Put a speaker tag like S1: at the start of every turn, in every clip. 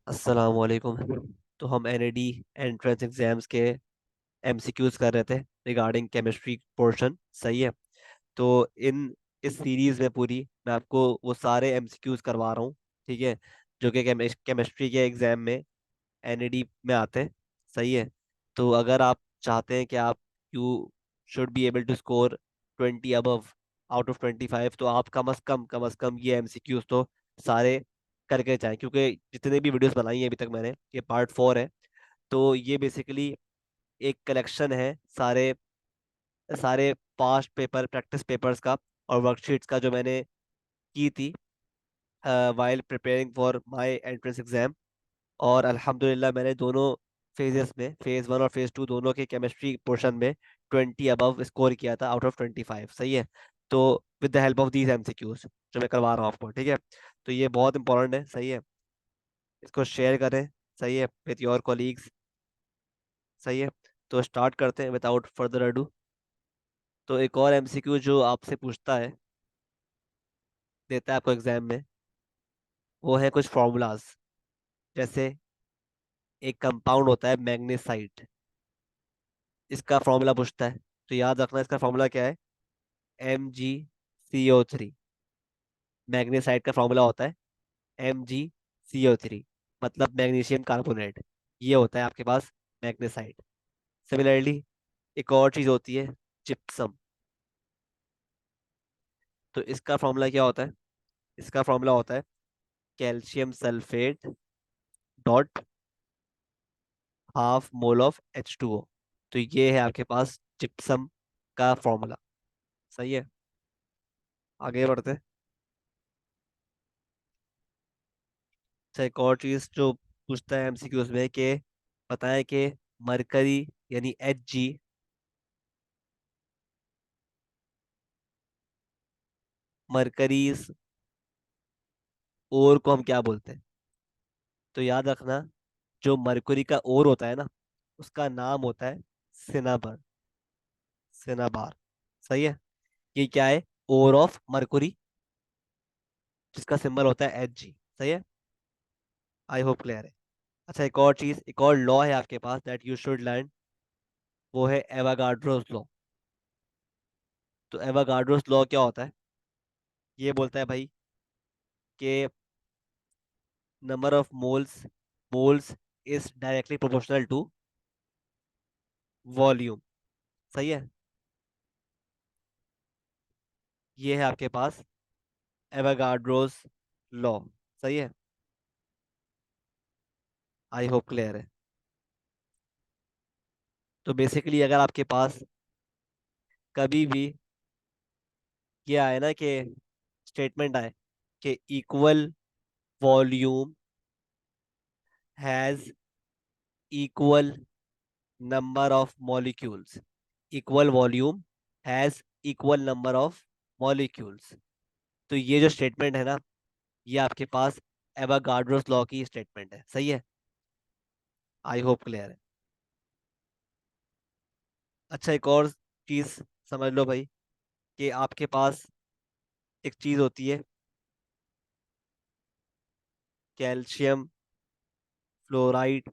S1: अस्सलाम वालेकुम। तो हम एनएडी एंट्रेंस एग्जाम्स के एमसीक्यूज कर रहे थे रिगार्डिंग केमिस्ट्री पोर्शन। सही है। तो इन इस सीरीज में पूरी मैं आपको वो सारे एमसीक्यूज करवा रहा हूँ। ठीक है। जो कि केमिस्ट्री के एग्जाम में एनएडी में आते हैं। सही है। तो अगर आप चाहते हैं कि आप you should be able to score 20 above out of 25, तो आप कम अज कम ये एमसीक्यूज तो सारे करके जाएं, क्योंकि जितने भी वीडियोस बनाई हैं अभी तक मैंने, ये पार्ट 4 है। तो ये बेसिकली एक कलेक्शन है सारे सारे पास्ट पेपर प्रैक्टिस पेपर्स का और वर्कशीट्स का, जो मैंने की थी while preparing for my entrance exam. और अल्हम्दुलिल्लाह मैंने दोनों फेजेस में, फेज 1 और फेज 2 दोनों के केमिस्ट्री पोर्शन में 20 अबव स्कोर किया था आउट ऑफ 25। सही है। तो with the help of these MCQs जो मैं करवा रहा हूँ आपको, ठीक है। तो ये बहुत इंपॉर्टेंट है। सही है। इसको शेयर करें। सही है, विथ योर कॉलीग्स। सही है। तो स्टार्ट करते हैं विदाउट फर्दर अडू। तो एक और एमसीक्यू जो आपसे पूछता है, देता है आपको एग्जाम में, वो है कुछ फॉर्मूलाज। जैसे एक कंपाउंड होता है मैग्नेसाइट, इसका फॉर्मूला पूछता है। तो याद रखना इसका फॉर्मूला क्या है। MgCO3। मैग्नेसाइट का फॉर्मूला होता है MgCO3, मतलब मैग्नीशियम कार्बोनेट। ये होता है आपके पास मैग्नेसाइट। सिमिलरली एक और चीज होती है जिप्सम। तो इसका फॉर्मूला क्या होता है। इसका फॉर्मूला होता है calcium sulphate dot half mole of H2O। तो ये है आपके पास जिप्सम का फॉर्मूला। सही है। आगे बढ़ते हैं। अच्छा, एक और चीज जो पूछता है एमसीक्यूज में कि बताएं कि मरकरी यानी Hg, मरकरीज ओर को हम क्या बोलते हैं। तो याद रखना, जो मरकरी का ओर होता है ना, उसका नाम होता है सिनाबर। सिनाबार। सही है। ये क्या है, ओर ऑफ मरकुरी, जिसका सिंबल होता है Hg। सही है। आई होप क्लियर है। अच्छा, एक और चीज, एक और लॉ है आपके पास दैट यू शुड लर्न, वो है एवागाड्रोस लॉ। तो एवागाड्रोस लॉ क्या होता है। ये बोलता है भाई कि number of moles is directly proportional to volume. सही है। ये है आपके पास एवागाड्रोस लॉ। सही है। आई होप क्लियर है। तो बेसिकली अगर आपके पास कभी भी ये आए ना कि स्टेटमेंट आए कि equal volume has equal number of molecules, equal volume has equal number of molecules, तो ये जो स्टेटमेंट है ना, ये आपके पास एवागाड्रोस लॉ की स्टेटमेंट है। सही है। आई होप क्लियर है। अच्छा, एक और चीज समझ लो भाई, कि आपके पास एक चीज होती है कैल्शियम फ्लोराइड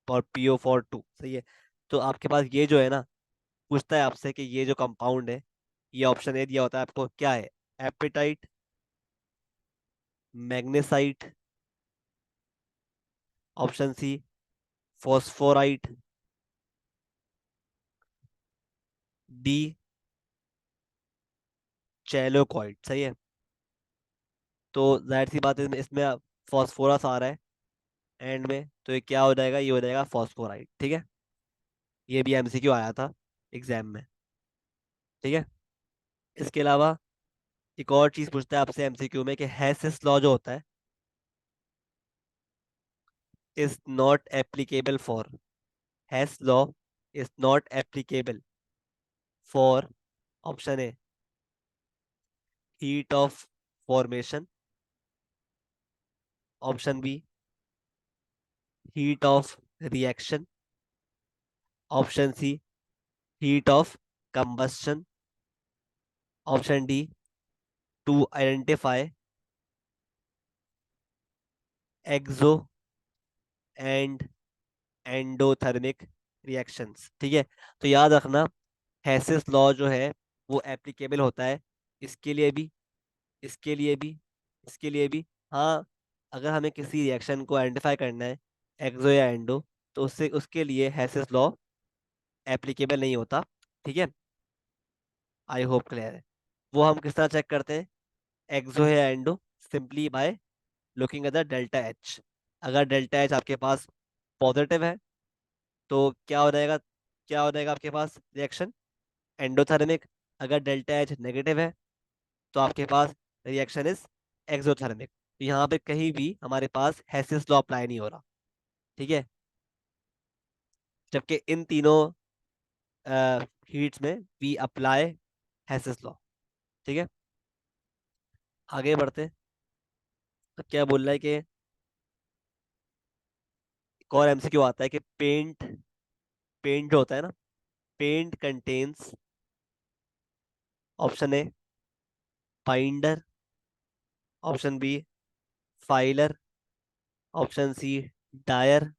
S1: और PO4 2। सही है। तो आपके पास ये जो है ना, पूछता है आपसे कि ये जो कंपाउंड है, ये ऑप्शन ए दिया होता है आपको, क्या है। Apatite, magnesite, option C phosphorite, D chalcoid. सही है। तो जाहिर सी बात है, इसमें फॉस्फोरस आ रहा है एंड में, तो ये क्या हो जाएगा, ये हो जाएगा फॉस्फोराइड। ठीक है। ये भी एमसीक्यू आया था एग्जाम में। ठीक है। इसके अलावा एक और चीज पूछता है आपसे एमसीक्यू में कि हेसिस लॉ जो होता है is not applicable for, Hess's law is not applicable for, option A heat of formation, option B heat of reaction, option C heat of combustion, option D to identify exo and endothermic reactions. ठीक है, तो याद रखना हेसिस law जो है वो applicable होता है इसके लिए भी, इसके लिए भी, इसके लिए भी। हाँ, अगर हमें किसी रिएक्शन को आइडेंटिफाई करना है एक्सो या एंडो, तो उससे उसके लिए हेसिस लॉ एप्लीकेबल नहीं होता। ठीक है, आई होप क्लियर है। वो हम किस तरह चेक करते हैं एक्सो या endo? Simply by looking at the delta H. अगर डेल्टा एच आपके पास पॉजिटिव है तो क्या हो जाएगा, क्या हो जाएगा आपके पास रिएक्शन? एंडोथर्मिक। अगर डेल्टा एच नेगेटिव है तो आपके पास रिएक्शन इज एक्सोथर्मिक। तो यहाँ पे कहीं भी हमारे पास हेसिस लॉ अप्लाई नहीं हो रहा। ठीक है, जबकि इन तीनों हीट्स में वी अप्लाई हेसिस लॉ। ठीक है, आगे बढ़ते हैं। अब क्या बोल रहा है कि एक और एमसीक्यू आता है कि पेंट, पेंट जो होता है ना, paint contains, option A binder, option B filler, option C dryer,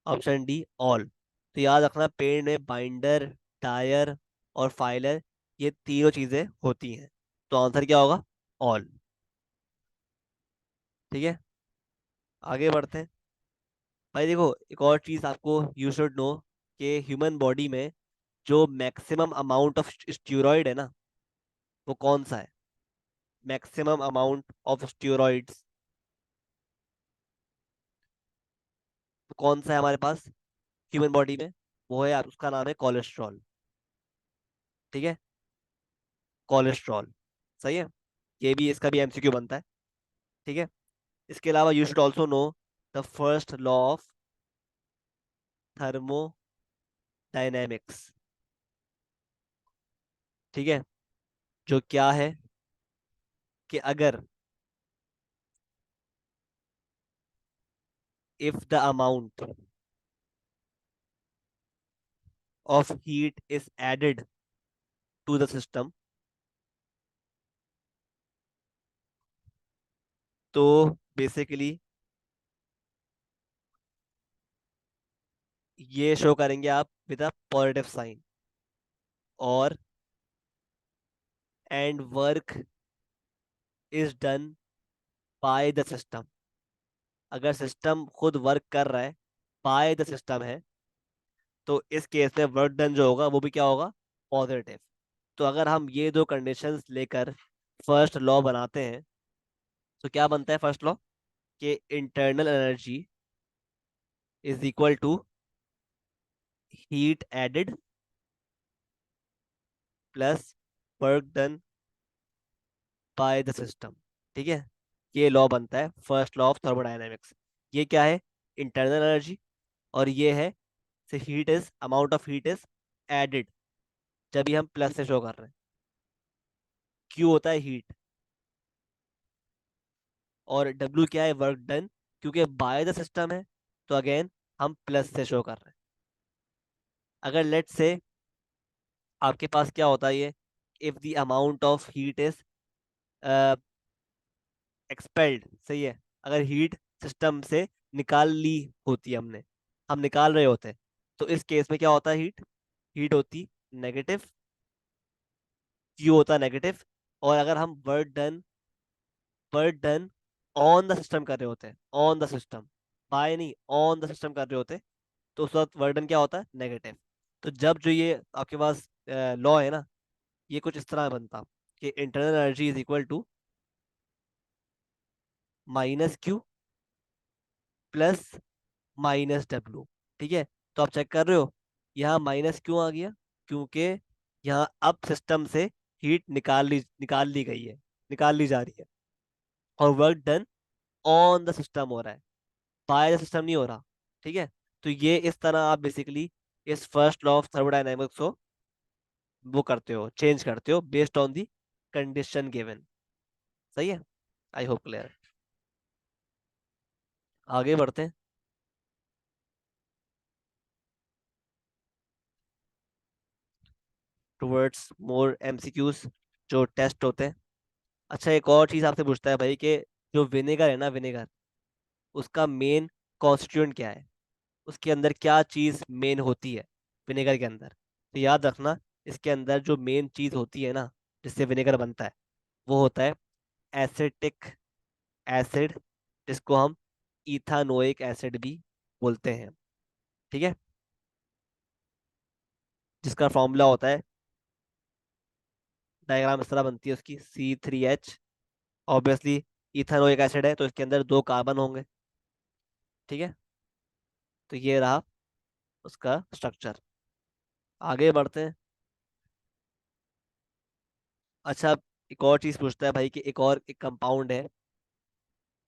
S1: option D all. तो याद रखना पेंट में बाइंडर, डायर और फाइलर ये तीनों चीजें होती हैं। तो आंसर क्या होगा? ऑल। ठीक है, आगे बढ़ते हैं। भाई देखो, एक और चीज आपको यू शुड नो कि ह्यूमन बॉडी में जो मैक्सिमम अमाउंट ऑफ स्टीरॉयड है ना, वो कौन सा है? मैक्सिमम अमाउंट ऑफ स्टीरॉइड्स कौन सा है हमारे पास ह्यूमन बॉडी में? वो है, उसका नाम है कोलेस्ट्रॉल। ठीक है, कोलेस्ट्रॉल। सही है, ये भी, इसका भी एमसीक्यू बनता है। ठीक है, इसके अलावा you should also know the first law of thermodynamics. ठीक है, जो क्या है कि अगर if the amount of heat is added to the system, तो बेसिकली ये शो करेंगे आप विद अ पॉजिटिव साइन, और and work is done by the system. अगर सिस्टम खुद वर्क कर रहा है, बाय द सिस्टम है, तो इस केस में वर्क डन जो होगा वो भी क्या होगा? पॉजिटिव। तो अगर हम ये दो कंडीशंस लेकर फर्स्ट लॉ बनाते हैं, तो क्या बनता है फर्स्ट लॉ? कि internal energy is equal to heat added plus work done by the system. ठीक है, ये लॉ बनता है फर्स्ट लॉ ऑफ थर्मोडायनेमिक्स। ये क्या है? इंटरनल एनर्जी, और ये है से heat is, amount of heat is added, जब भी हम प्लस से शो कर रहे हैं। क्यू होता है हीट, और डब्ल्यू क्या है? Work done. क्योंकि बाय द सिस्टम है तो अगेन हम प्लस से शो कर रहे हैं। अगर लेट से आपके पास क्या होता है ये, if the amount of heat is expelled, सही है, अगर हीट सिस्टम से निकाल ली होती है, हम निकाल रहे होते हैं, तो इस केस में क्या होता है? हीट, हीट होती नेगेटिव, क्यू होता नेगेटिव। और अगर हम work done on the system कर रहे होते हैं, ऑन द सिस्टम, बाय नहीं, ऑन द सिस्टम कर रहे होते, तो उस वक्त वर्क डन क्या होता है? नेगेटिव। तो जब जो ये आपके पास लॉ है ना, ये कुछ इस तरह बनता कि internal energy is equal to minus Q plus minus W. ठीक है, तो आप चेक कर रहे हो यहाँ माइनस क्यों आ गया? क्योंकि यहाँ अब सिस्टम से हीट निकाल ली गई है, निकाल ली जा रही है, और work done on the system हो रहा है, बाय द सिस्टम नहीं हो रहा। ठीक है, तो ये इस तरह आप बेसिकली इस फर्स्ट लॉ ऑफ थर्मोडायनामिक्स को वो करते हो, चेंज करते हो based on the condition given. सही है, आई होप क्लियर। आगे बढ़ते हैं टुवर्ड्स मोर एमसीक्यूज जो टेस्ट होते हैं। अच्छा, एक और चीज आपसे पूछता है भाई कि जो विनेगर है ना, विनेगर, उसका मेन कॉन्स्टिट्यूएंट क्या है, उसके अंदर क्या चीज मेन होती है विनेगर के अंदर। तो याद रखना, इसके अंदर जो मेन चीज होती है ना, जिससे विनेगर बनता है, वो होता है एसिटिक एसिड, जिसको हम इथानोइक एसिड भी बोलते हैं। ठीक है, जिसका फॉर्मूला होता है, डायग्राम इस तरह बनती है उसकी, C3H। ऑब्वियसली इथानोइक एसिड है तो इसके अंदर दो कार्बन होंगे। ठीक है, तो ये रहा उसका स्ट्रक्चर। आगे बढ़ते हैं। अच्छा, अब एक और चीज पूछता है भाई कि एक और एक कंपाउंड है,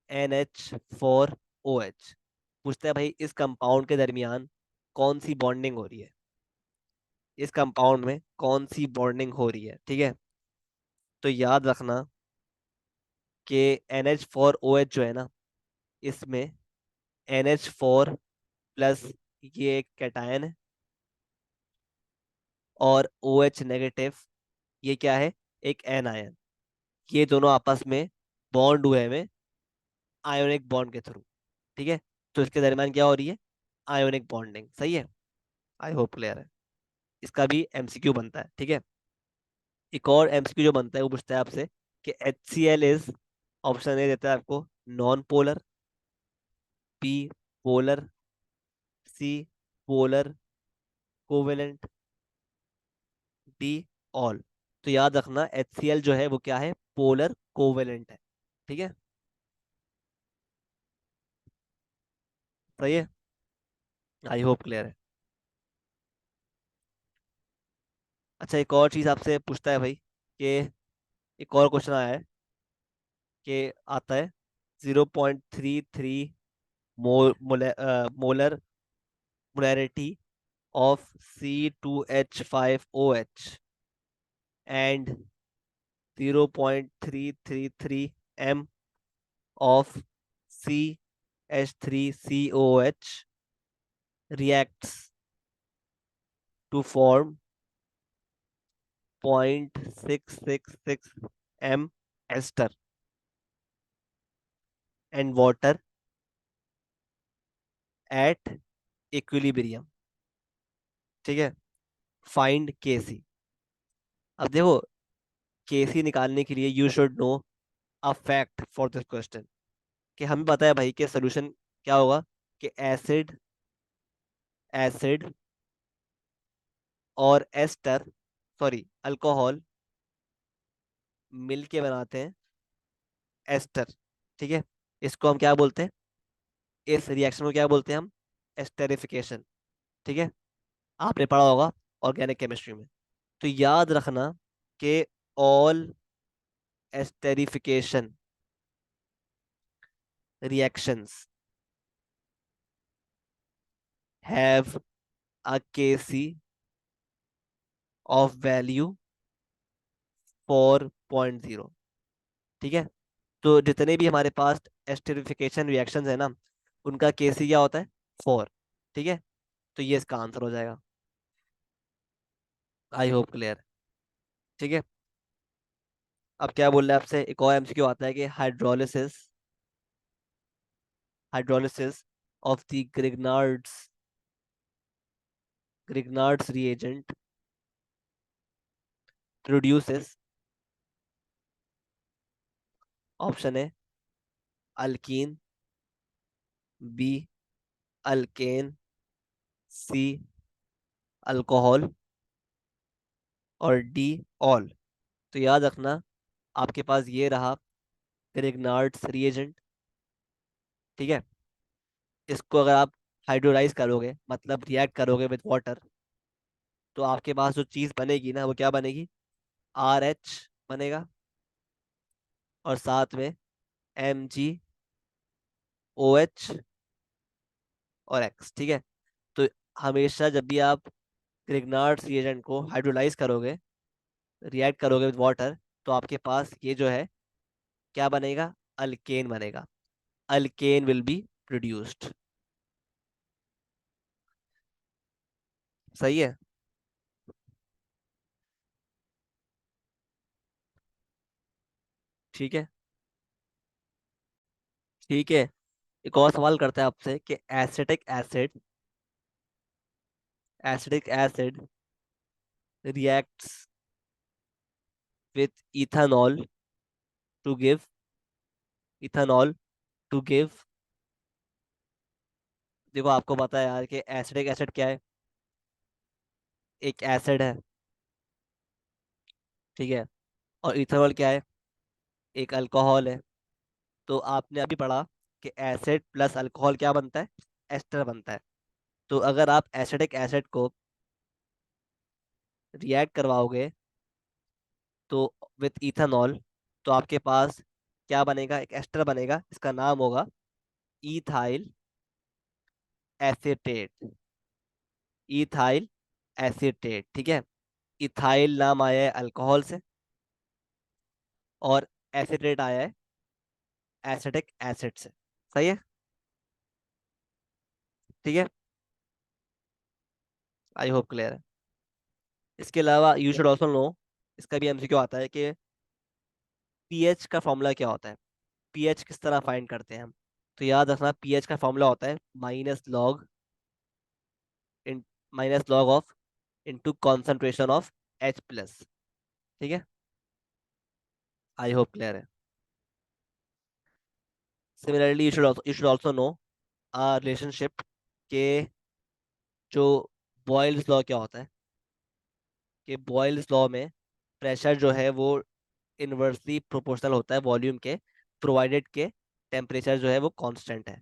S1: NH4OH। पूछता है भाई इस कंपाउंड के दरमियान कौन सी बॉन्डिंग हो रही है, इस कंपाउंड में कौन सी बॉन्डिंग हो रही है। ठीक है, तो याद रखना कि NH4OH जो है ना, इसमें NH4 प्लस, ये एक कैटायन है, और OH नेगेटिव, ये क्या है, एक एनायन। ये दोनों आपस में बॉन्ड हुए में आयोनिक बॉन्ड के थ्रू। ठीक है, तो इसके दरमियान क्या हो रही है, आयोनिक बॉन्डिंग। सही है, आई होप क्लियर है। इसका भी एमसीक्यू बनता है। ठीक है, एक और एमसीक्यू जो बनता है वो पूछता है आपसे कि HCl इज, ऑप्शन ए देता है आपको non polar, B polar, C polar covalent, D all. तो याद रखना HCl जो है वो क्या है, पोलर कोवेलेंट है। ठीक है, सही है, आई होप क्लियर है। अच्छा, एक और चीज आपसे पूछता है भाई कि एक और क्वेश्चन आया है कि आता है 0.33 molar molarity of C2H5OH and 0.333 m of CH3COH reacts to form 0.666 m ester and water at equilibrium। ठीक है, फाइंड केसी। अब देखो, केसी निकालने के लिए you should no a fact for this question, कि हमें पता है भाई कि सोल्यूशन क्या होगा, कि एसिड एसिड और एस्टर, सॉरी अल्कोहल, मिल के बनाते हैं एस्टर। ठीक है, इसको हम क्या बोलते हैं, इस रिएक्शन को क्या बोलते हैं हम, एस्टेरिफिकेशन। ठीक है, आपने पढ़ा होगा ऑर्गेनिक केमिस्ट्री में। तो याद रखना कि all esterification reactions have a KC of value 4.0। ठीक है, तो जितने भी हमारे पास एस्टेरिफिकेशन रिएक्शंस है ना, उनका केसी क्या होता है, 4। ठीक है, तो ये इसका आंसर हो जाएगा। आई होप क्लियर। ठीक है, अब क्या बोल रहे हैं आपसे, एक और एमसीक्यू आता है कि hydrolysis hydrolysis of the Grignard's reagent produces, option है अल्कीन, बी अल्केन, सी अल्कोहल, और डी ऑल। तो याद रखना, आपके पास ये रहा ग्रिग्नार्ड्स रिएजेंट। ठीक है, इसको अगर आप हाइड्रोलाइज करोगे, मतलब रिएक्ट करोगे विद वाटर, तो आपके पास जो चीज बनेगी ना, वो क्या बनेगी, RH बनेगा, और साथ में MgOH और X। ठीक है, तो हमेशा जब भी आप ग्रिग्नार्ड्स रिएजेंट को हाइड्रोलाइज करोगे, रिएक्ट करोगे विद वाटर, तो आपके पास ये जो है क्या बनेगा, अल्केन बनेगा। Alkane will be produced. सही है, ठीक है, ठीक है। एक और सवाल करते हैं आपसे कि acidic acid reacts with ethanol to give ethanol to give देखो आपको पता है यार कि एसिडिक एसिड क्या है। एक एसिड है, ठीक है। और इथानॉल क्या है? एक अल्कोहल है। तो आपने अभी पढ़ा कि एसिड प्लस अल्कोहल क्या बनता है? एस्टर बनता है। तो अगर आप एसिडिक एसिड को रिएक्ट करवाओगे तो विथ इथानॉल, तो आपके पास क्या बनेगा? एक एस्टर बनेगा, इसका नाम होगा इथाइल एसीटेट। इथाइल एसीटेट, ठीक है। इथाइल नाम आया है अल्कोहल से, और एसीटेट आया है एसिडिक एसिड से। सही है, ठीक है। आई होप क्लियर है। इसके अलावा यू शुड ऑल्सो नो, इसका भी एमसीक्यू आता है कि पीएच का फॉर्मूला क्या होता है। पीएच किस तरह फाइंड करते हैं हम? तो याद रखना, पीएच का फॉर्मूला होता है in minus log of into concentration of H+। ठीक है, आई होप क्लियर है। Similarly you should also know relationship के जो बॉयल्स लॉ क्या होता है, कि बॉयल्स लॉ में प्रेशर जो है वो इनवर्सली प्रोपोर्शनल होता है वॉल्यूम के, प्रोवाइडेड के टेम्परेचर जो है वो कांस्टेंट है,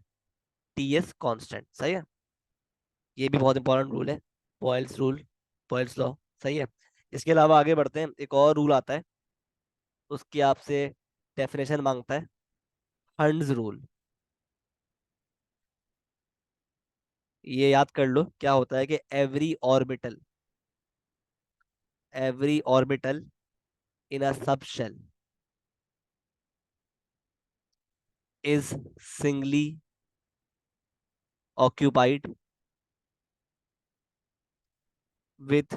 S1: टीएस कांस्टेंट। सही है, ये भी बहुत इंपॉर्टेंट रूल है, बॉयल्स रूल, बॉयल्स लॉ। सही है। इसके अलावा आगे बढ़ते हैं, एक और रूल आता है, उसकी आपसे डेफिनेशन मांगता है, हंड्स रूल। ये याद कर लो, क्या होता है कि every orbital in a sub shell is singly occupied with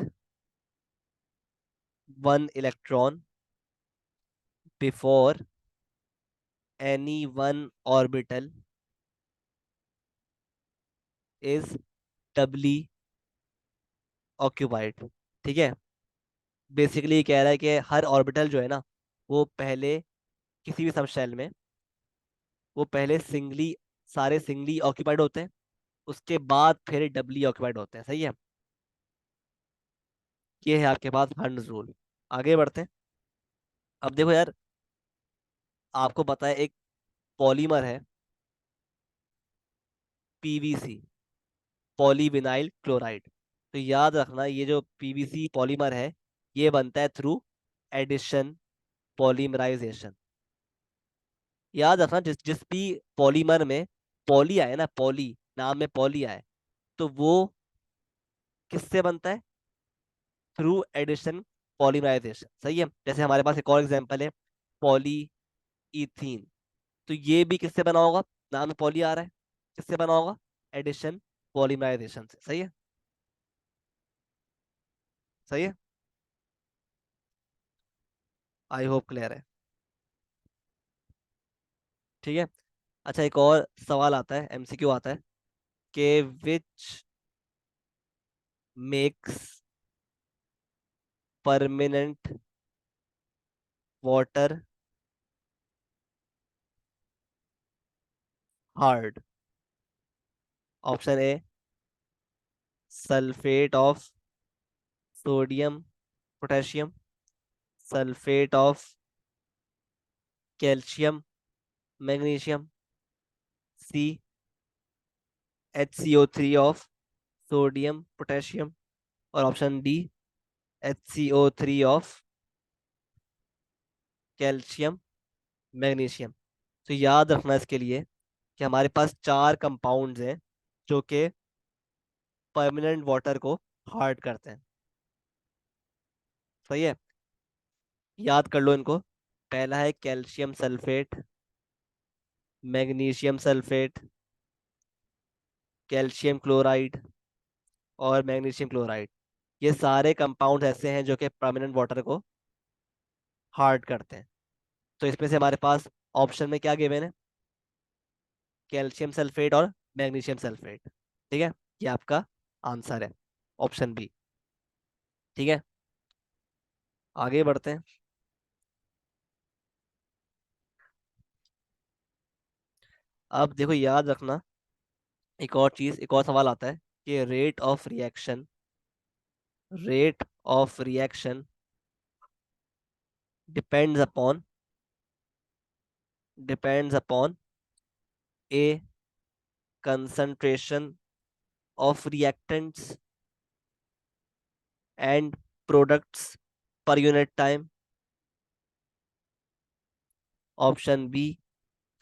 S1: one electron before any one orbital is doubly occupied। ठीक है, बेसिकली ये कह रहा है कि हर ऑर्बिटल जो है ना, वो पहले किसी भी सबशेल में वो पहले सिंगली सारे सिंगली ऑक्यूपाइड होते हैं, उसके बाद फिर डबली ऑक्यूपाइड होते हैं। सही है, ये है आपके पास हंड्स रूल। आगे बढ़ते हैं। अब देखो यार, आपको पता है एक पॉलीमर है पीवीसी, पॉलीविनाइल क्लोराइड। तो याद रखना, ये जो पीवीसी पॉलीमर है, ये बनता है थ्रू एडिशन, पॉलीमराइजेशन। याद रखना, जिस जिस भी पॉलीमर में पॉली आए ना, पॉली नाम में पॉली आए, तो वो किससे बनता है? Through addition, polymerization. सही है। जैसे हमारे पास एक और एग्जांपल है, पॉली इथीन। तो ये भी किससे बना होगा? नाम में पॉली आ रहा है, किससे बना होगा? एडिशन, पॉलीमराइजेशन से। सही है, सही है, आई होप क्लियर है। ठीक है। अच्छा, एक और सवाल आता है, एमसीक्यू आता है, कि which makes permanent water hard? Option A, sulphate of sodium potassium, sulphate of calcium magnesium, C HCO3 of sodium potassium, और option D HCO3 of calcium magnesium. तो याद रखना इसके लिए कि हमारे पास चार कंपाउंड्स हैं जो कि परमानेंट वाटर को हार्ड करते हैं। सही है, याद कर लो इनको। पहला है calcium sulphate, magnesium sulphate, calcium chloride, और मैग्नीशियम क्लोराइड। ये सारे कंपाउंड ऐसे हैं जो कि परमानेंट वाटर को हार्ड करते हैं। तो इसमें से हमारे पास ऑप्शन में क्या गिवन है? कैल्शियम सल्फेट और मैग्नीशियम सल्फेट। ठीक है, ये आपका आंसर है, ऑप्शन बी। ठीक है, आगे बढ़ते हैं। अब देखो, याद रखना एक और चीज, एक और सवाल आता है कि rate of reaction depends upon depends upon a concentration of reactants and products पर unit time. Option B,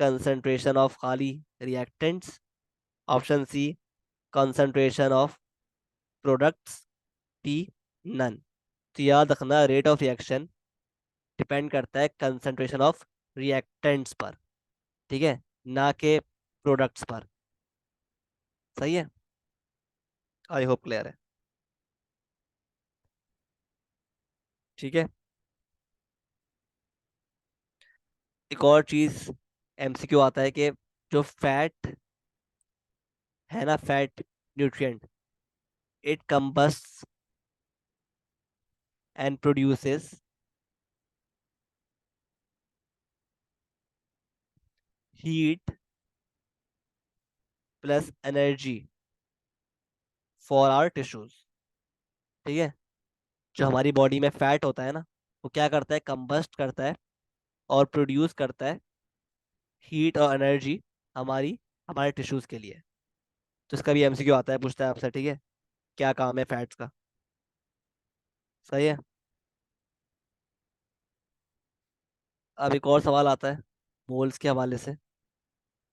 S1: concentration of खाली reactants. Option C, concentration of products. D, none. तो याद रखना, रेट ऑफ रिएक्शन डिपेंड करता है concentration of reactants पर, ठीक है, ना के प्रोडक्ट्स पर। सही है, आई होप क्लियर है। ठीक है, एक और चीज एमसीक्यू आता है कि जो फैट है ना, fat nutrient, it combust and produces heat plus energy for our tissues. ठीक है, जो हमारी बॉडी में फैट होता है ना, वो क्या करता है, कंबस्ट करता है और प्रोड्यूस करता है हीट और एनर्जी हमारी हमारे टिश्यूज के लिए। तो इसका भी एमसीक्यू आता है, पूछता है आपसे, ठीक है, क्या काम है फैट्स का। सही है। अब एक और सवाल आता है मोल्स के हवाले से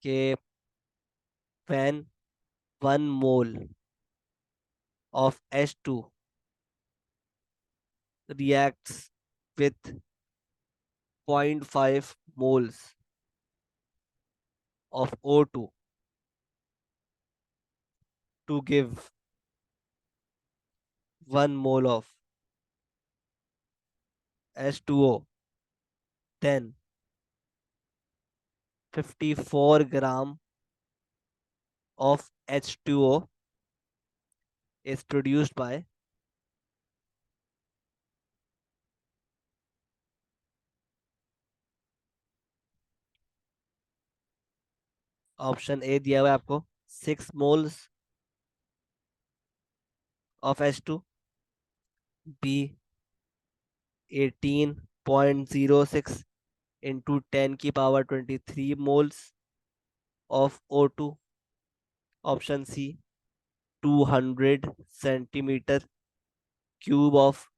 S1: कि when 1 mole of H2 reacts with 0.5 moles of O2 to give 1 mole of H2O, then 54 gram of H2O is produced by। Option A दिया हुआ है आपको, 6 moles of H2, B 18.06 into 10⁻23 moles of O2, option C 200 cm³ of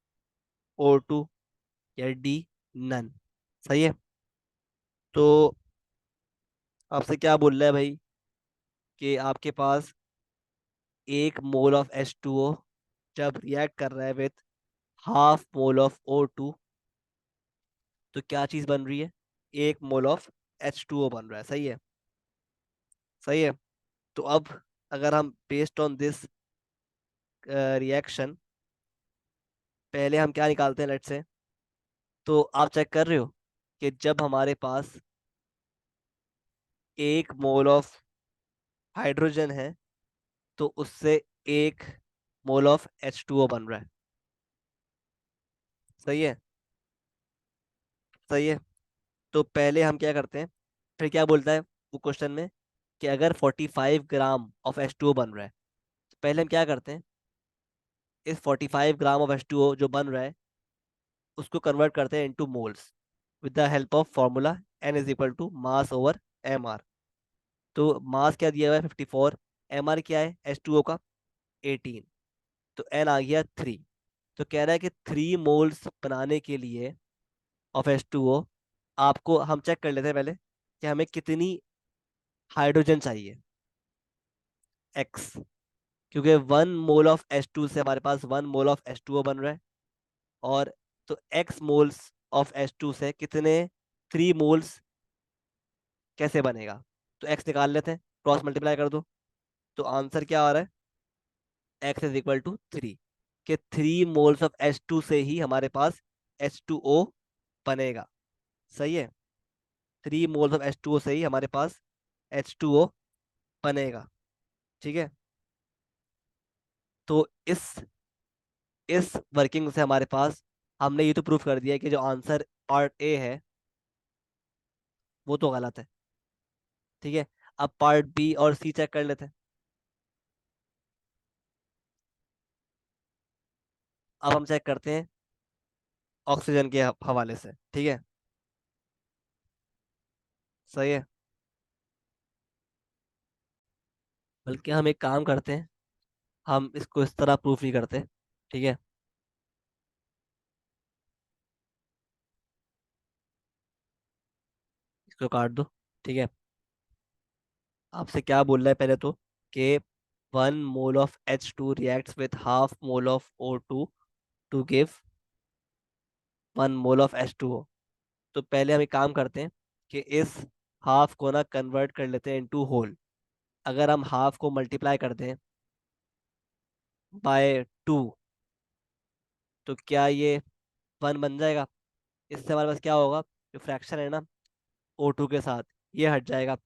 S1: O2, या D, none. सही है। तो आपसे क्या बोल रहा है भाई कि आपके पास 1 मोल ऑफ H2O जब रिएक्ट कर रहा है with half mole of O2, तो क्या चीज बन रही है, 1 मोल ऑफ H2O बन रहा है। सही है, सही है। तो अब अगर हम बेस्ड ऑन दिस रिएक्शन, पहले हम क्या निकालते हैं, लेट से, तो आप चेक कर रहे हो कि जब हमारे पास 1 मोल ऑफ हाइड्रोजन है, तो उससे 1 मोल ऑफ H2O बन रहा है। सही है, सही है। तो पहले हम क्या करते हैं, फिर क्या बोलता है वो क्वेश्चन में कि अगर 45 ग्राम ऑफ H2O बन रहा है, तो पहले हम क्या करते हैं, इस 45 ग्राम ऑफ H2O जो बन रहा है उसको कन्वर्ट करते हैं into moles with the help of formula N = mass over mr। तो मास क्या दिया हुआ है, 54, mr क्या है H2O का, 18, तो n आ गया 3। तो कह रहा है कि 3 मोल्स बनाने के लिए ऑफ H2O आपको, हम चेक कर लेते हैं पहले कि हमें कितनी हाइड्रोजन चाहिए, एक्स, क्योंकि 1 मोल ऑफ H2 से हमारे पास 1 मोल ऑफ H2O बन रहा है। और तो एक्स मोल्स ऑफ H2 से कितने 3 मोल्स कैसे बनेगा, तो एक्स निकाल लेते हैं, क्रॉस मल्टीप्लाई कर दो, तो आंसर क्या आ रहा है, x = 3, कि 3 मोल्स ऑफ H2 से ही हमारे पास H2O बनेगा। सही है, 3 मोल्स ऑफ H2O से ही हमारे पास H2O बनेगा। ठीक है। तो इस वर्किंग से हमारे पास, हमने ये तो प्रूफ कर दिया कि जो आंसर पार्ट ए है वो तो गलत है। ठीक है। अब पार्ट बी और सी चेक कर लेते हैं। अब हम चेक करते हैं ऑक्सीजन के हवाले से। ठीक है। सही है। बल्कि हम एक काम करते हैं, हम इसको इस तरह प्रूफ नहीं करते। ठीक है। इसको काट दो। ठीक है। आपसे क्या बोल रहा है पहले तो, कि 1 mole of H2 reacts with half mole of O2 to give 1 mole of H2O। तो पहले हम एक काम करते हैं कि इस हाफ को ना कन्वर्ट कर लेते हैं इनटू होल। अगर हम हाफ को मल्टीप्लाई कर दें बाय 2, तो क्या ये 1 बन जाएगा? इससे हमारे पास क्या होगा, जो फ्रैक्शन है ना O2 के साथ, ये हट जाएगा।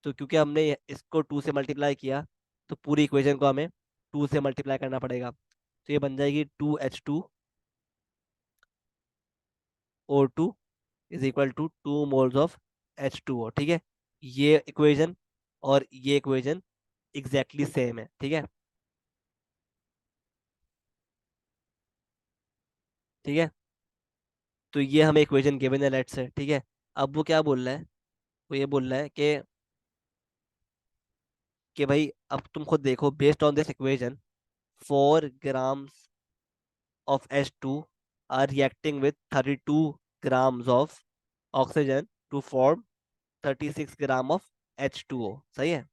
S1: तो क्योंकि हमने इसको 2 से मल्टीप्लाई किया, तो पूरी इक्वेशन को हमें 2 से मल्टीप्लाई करना पड़ेगा। तो ये बन जाएगी 2H2O2 is equal to 2 moles of H2O। ठीक है। ये इक्वेशन और ये इक्वेशन एग्जैक्टली सेम है। ठीक है। ठीक है। तो ये हमें इक्वेशन गिवन है, लेट्स से। ठीक है। अब वो क्या बोल रहा है, वो ये बोल रहा है कि भाई अब तुम खुद देखो, based on this equation 4 grams of H2 are reacting with 32 grams of oxygen to form 36 gram of H2O। सही है।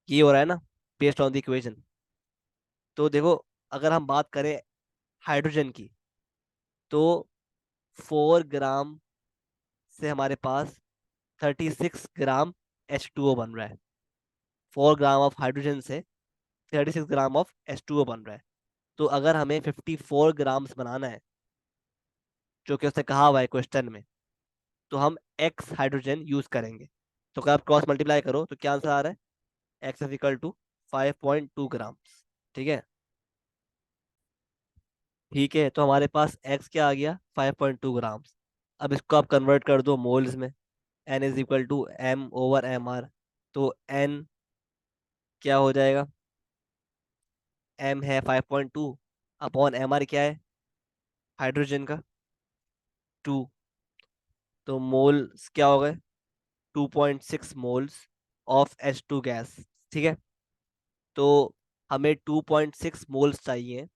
S1: ये हो रहा है ना, बेस्ड ऑन द इक्वेशन। तो देखो, अगर हम बात करें हाइड्रोजन की, तो 4 ग्राम से हमारे पास 36 ग्राम H2O बन रहा है। 4 ग्राम ऑफ हाइड्रोजन से 36 ग्राम ऑफ H2O बन रहा है। तो अगर हमें 54 ग्राम्स बनाना है, जो कि उसने कहा हुआ है क्वेश्चन में, तो हम एक्स हाइड्रोजन यूज करेंगे। तो अगर आप क्रॉस मल्टीप्लाई करो तो क्या आंसर आ रहा है, एक्स इज इक्वल टू 5.2 ग्राम। ठीक है। ठीक है। तो हमारे पास एक्स क्या आ गया, 5.2 ग्राम। अब इसको आप कन्वर्ट कर दो मोल्स में। N is equal to M/MR। तो एन क्या हो जाएगा, एम है 5.2, अपॉन MR क्या है, हाइड्रोजन का 2। तो मोल्स क्या हो गए, 2.6 मोल्स ऑफ H2 गैस। ठीक है। तो हमें 2.6 मोल्स चाहिए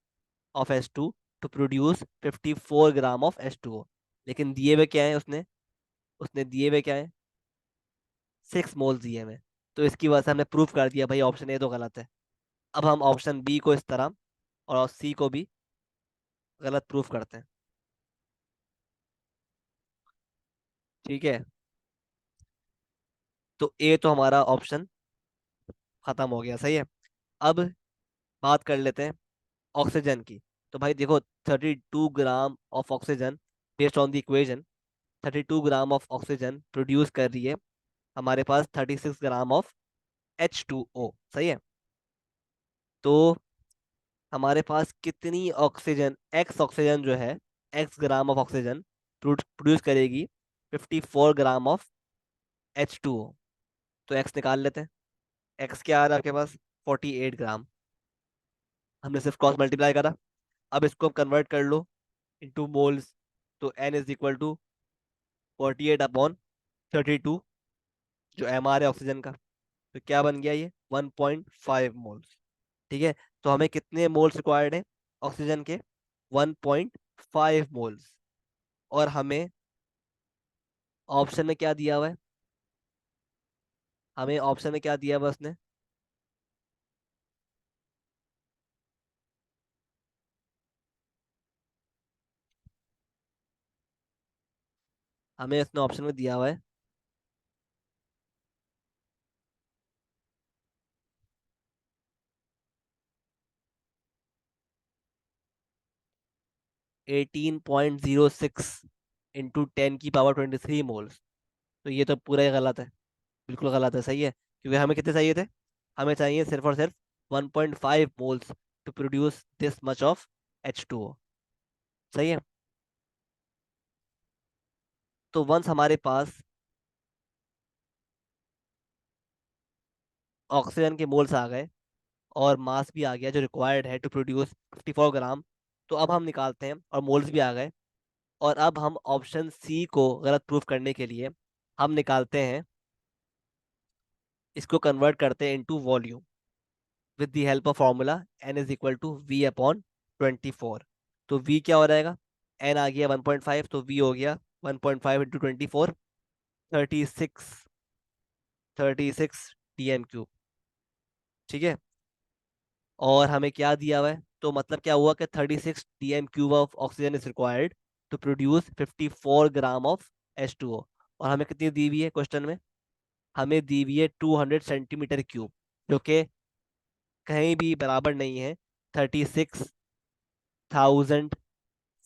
S1: of H2 to produce 54 gram of H2O। लेकिन दिए हुए क्या है, उसने उसने दिए हुए क्या है, 6 मोल्स दिए हुए। तो इसकी वजह से हमने प्रूफ कर दिया भाई ऑप्शन ए तो गलत है। अब हम ऑप्शन बी को इस तरह और सी को भी गलत प्रूफ करते हैं। ठीक है। तो ए तो हमारा ऑप्शन खत्म हो गया। सही है। अब बात कर लेते हैं ऑक्सीजन की। तो भाई देखो, 32 gram of oxygen, based on the equation 32 gram of oxygen produce कर रही है हमारे पास 36 ग्राम ऑफ H2O। सही है। तो हमारे पास कितनी ऑक्सीजन, एक्स ऑक्सीजन जो है, x gram of oxygen produce करेगी 54 ग्राम ऑफ H2O। तो एक्स निकाल लेते हैं। एक्स क्या आ रहा है आपके पास, 48 ग्राम। हमने सिर्फ क्रॉस मल्टीप्लाई करा। अब इसको कन्वर्ट कर लो इनटू मोल्स। तो एन इज इक्वल टू 48/32, जो MR है ऑक्सीजन का। तो क्या बन गया, ये 1.5 मोल्स। ठीक है। तो हमें कितने मोल्स रिक्वायर्ड है ऑक्सीजन के, 1.5 मोल्स। और हमें ऑप्शन में क्या दिया हुआ है, हमें ऑप्शन में क्या दिया हुआ है उसने, हमें उसने ऑप्शन में दिया हुआ है 18.06 इंटू 10 की पावर 23 मोल्स। तो ये तो पूरा ही गलत है, बिल्कुल गलत है। सही है। क्योंकि हमें कितने चाहिए थे, हमें चाहिए सिर्फ और सिर्फ 1.5 moles to produce this much of H2O। सही है। तो वंस हमारे पास ऑक्सीजन के मोल्स आ गए और मास भी आ गया जो रिक्वायर्ड है टू प्रोड्यूस 54 ग्राम, तो अब हम निकालते हैं, और मोल्स भी आ गए, और अब हम ऑप्शन सी को गलत प्रूफ करने के लिए हम निकालते हैं, इसको कन्वर्ट करते हैं into volume with the help of formula N = V/24। तो V क्या हो जाएगा, N आ गया 1.5, तो V हो गया 1.5 इंटू 24, 36, 36 DM³ ठीक है। और हमें क्या दिया हुआ है, तो मतलब क्या हुआ कि 36 DM³ of oxygen is required to produce 54 gram of H2O। और हमें कितनी दी हुई है क्वेश्चन में, हमें दी हुई है 200 सेंटीमीटर क्यूब, जो कि कहीं भी बराबर नहीं है 36,000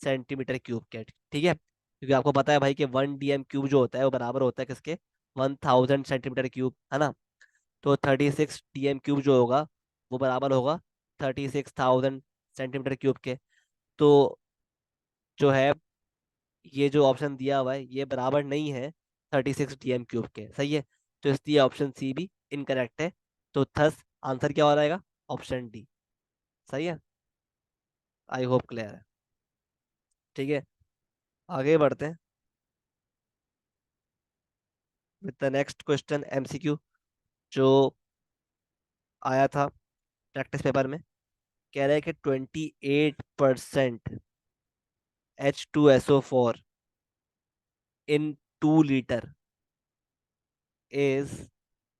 S1: सेंटीमीटर क्यूब के। ठीक है, क्योंकि आपको पता है भाई कि 1 DM³ जो होता है वो बराबर होता है किसके, 1000 सेंटीमीटर क्यूब, है ना। तो 36 DM³ जो होगा वो बराबर होगा 36,000 सेंटीमीटर क्यूब के। तो जो है, ये जो ऑप्शन दिया हुआ है ये बराबर नहीं है 36 DM³ के। सही है, तो इसलिए ऑप्शन सी भी इनकरेक्ट है। तो थस आंसर क्या हो जाएगा, ऑप्शन डी। सही है, आई होप क्लियर है। ठीक है, आगे बढ़ते हैं with the next question, MCQ, जो आया था प्रैक्टिस पेपर में। कह रहा है कि 28% H2SO4 in 2 litre is,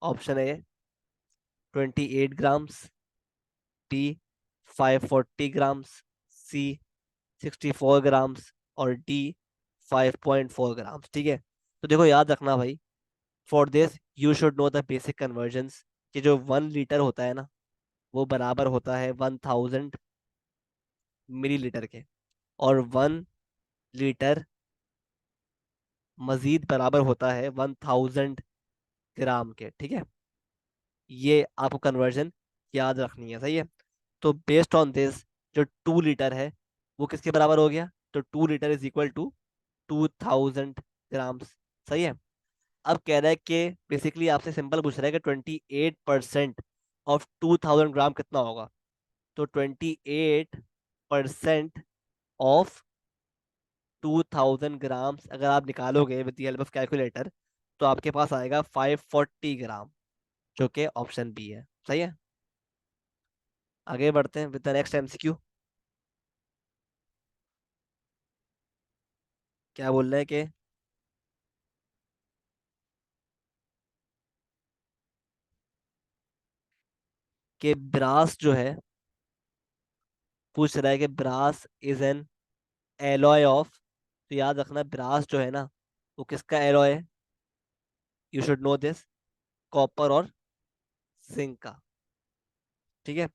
S1: option A 28 grams, B 540 grams, C 64 grams, और डी 5.4 ग्राम्स। ठीक है, तो देखो याद रखना भाई, for this you should know the basic conversions, कि जो 1 लीटर होता है ना वो बराबर होता है 1000 मिलीलीटर के, और 1 लीटर मजीद बराबर होता है 1000 ग्राम के। ठीक है, ये आपको कन्वर्जन याद रखनी है। सही है, तो बेस्ड ऑन दिस, जो 2 लीटर है वो किसके बराबर हो गया, तो 2 litre is equal to 2000 grams. सही है। अब कह रहा है कि बेसिकली आपसे सिंपल पूछ रहा है कि 28% ऑफ 2000 ग्राम कितना होगा। तो 28% ऑफ 2000 ग्राम्स अगर आप निकालोगे with the help of calculator, तो आपके पास आएगा 540 ग्राम, जो कि ऑप्शन बी है। सही है, आगे बढ़ते हैं विद द नेक्स्ट MCQ। क्या बोल रहे हैं कि ब्रास जो है, पूछ रहा है कि brass is an alloy of, तो याद रखना ब्रास जो है ना वो किसका एलॉय है, you should no this, copper और जिंक का। ठीक है,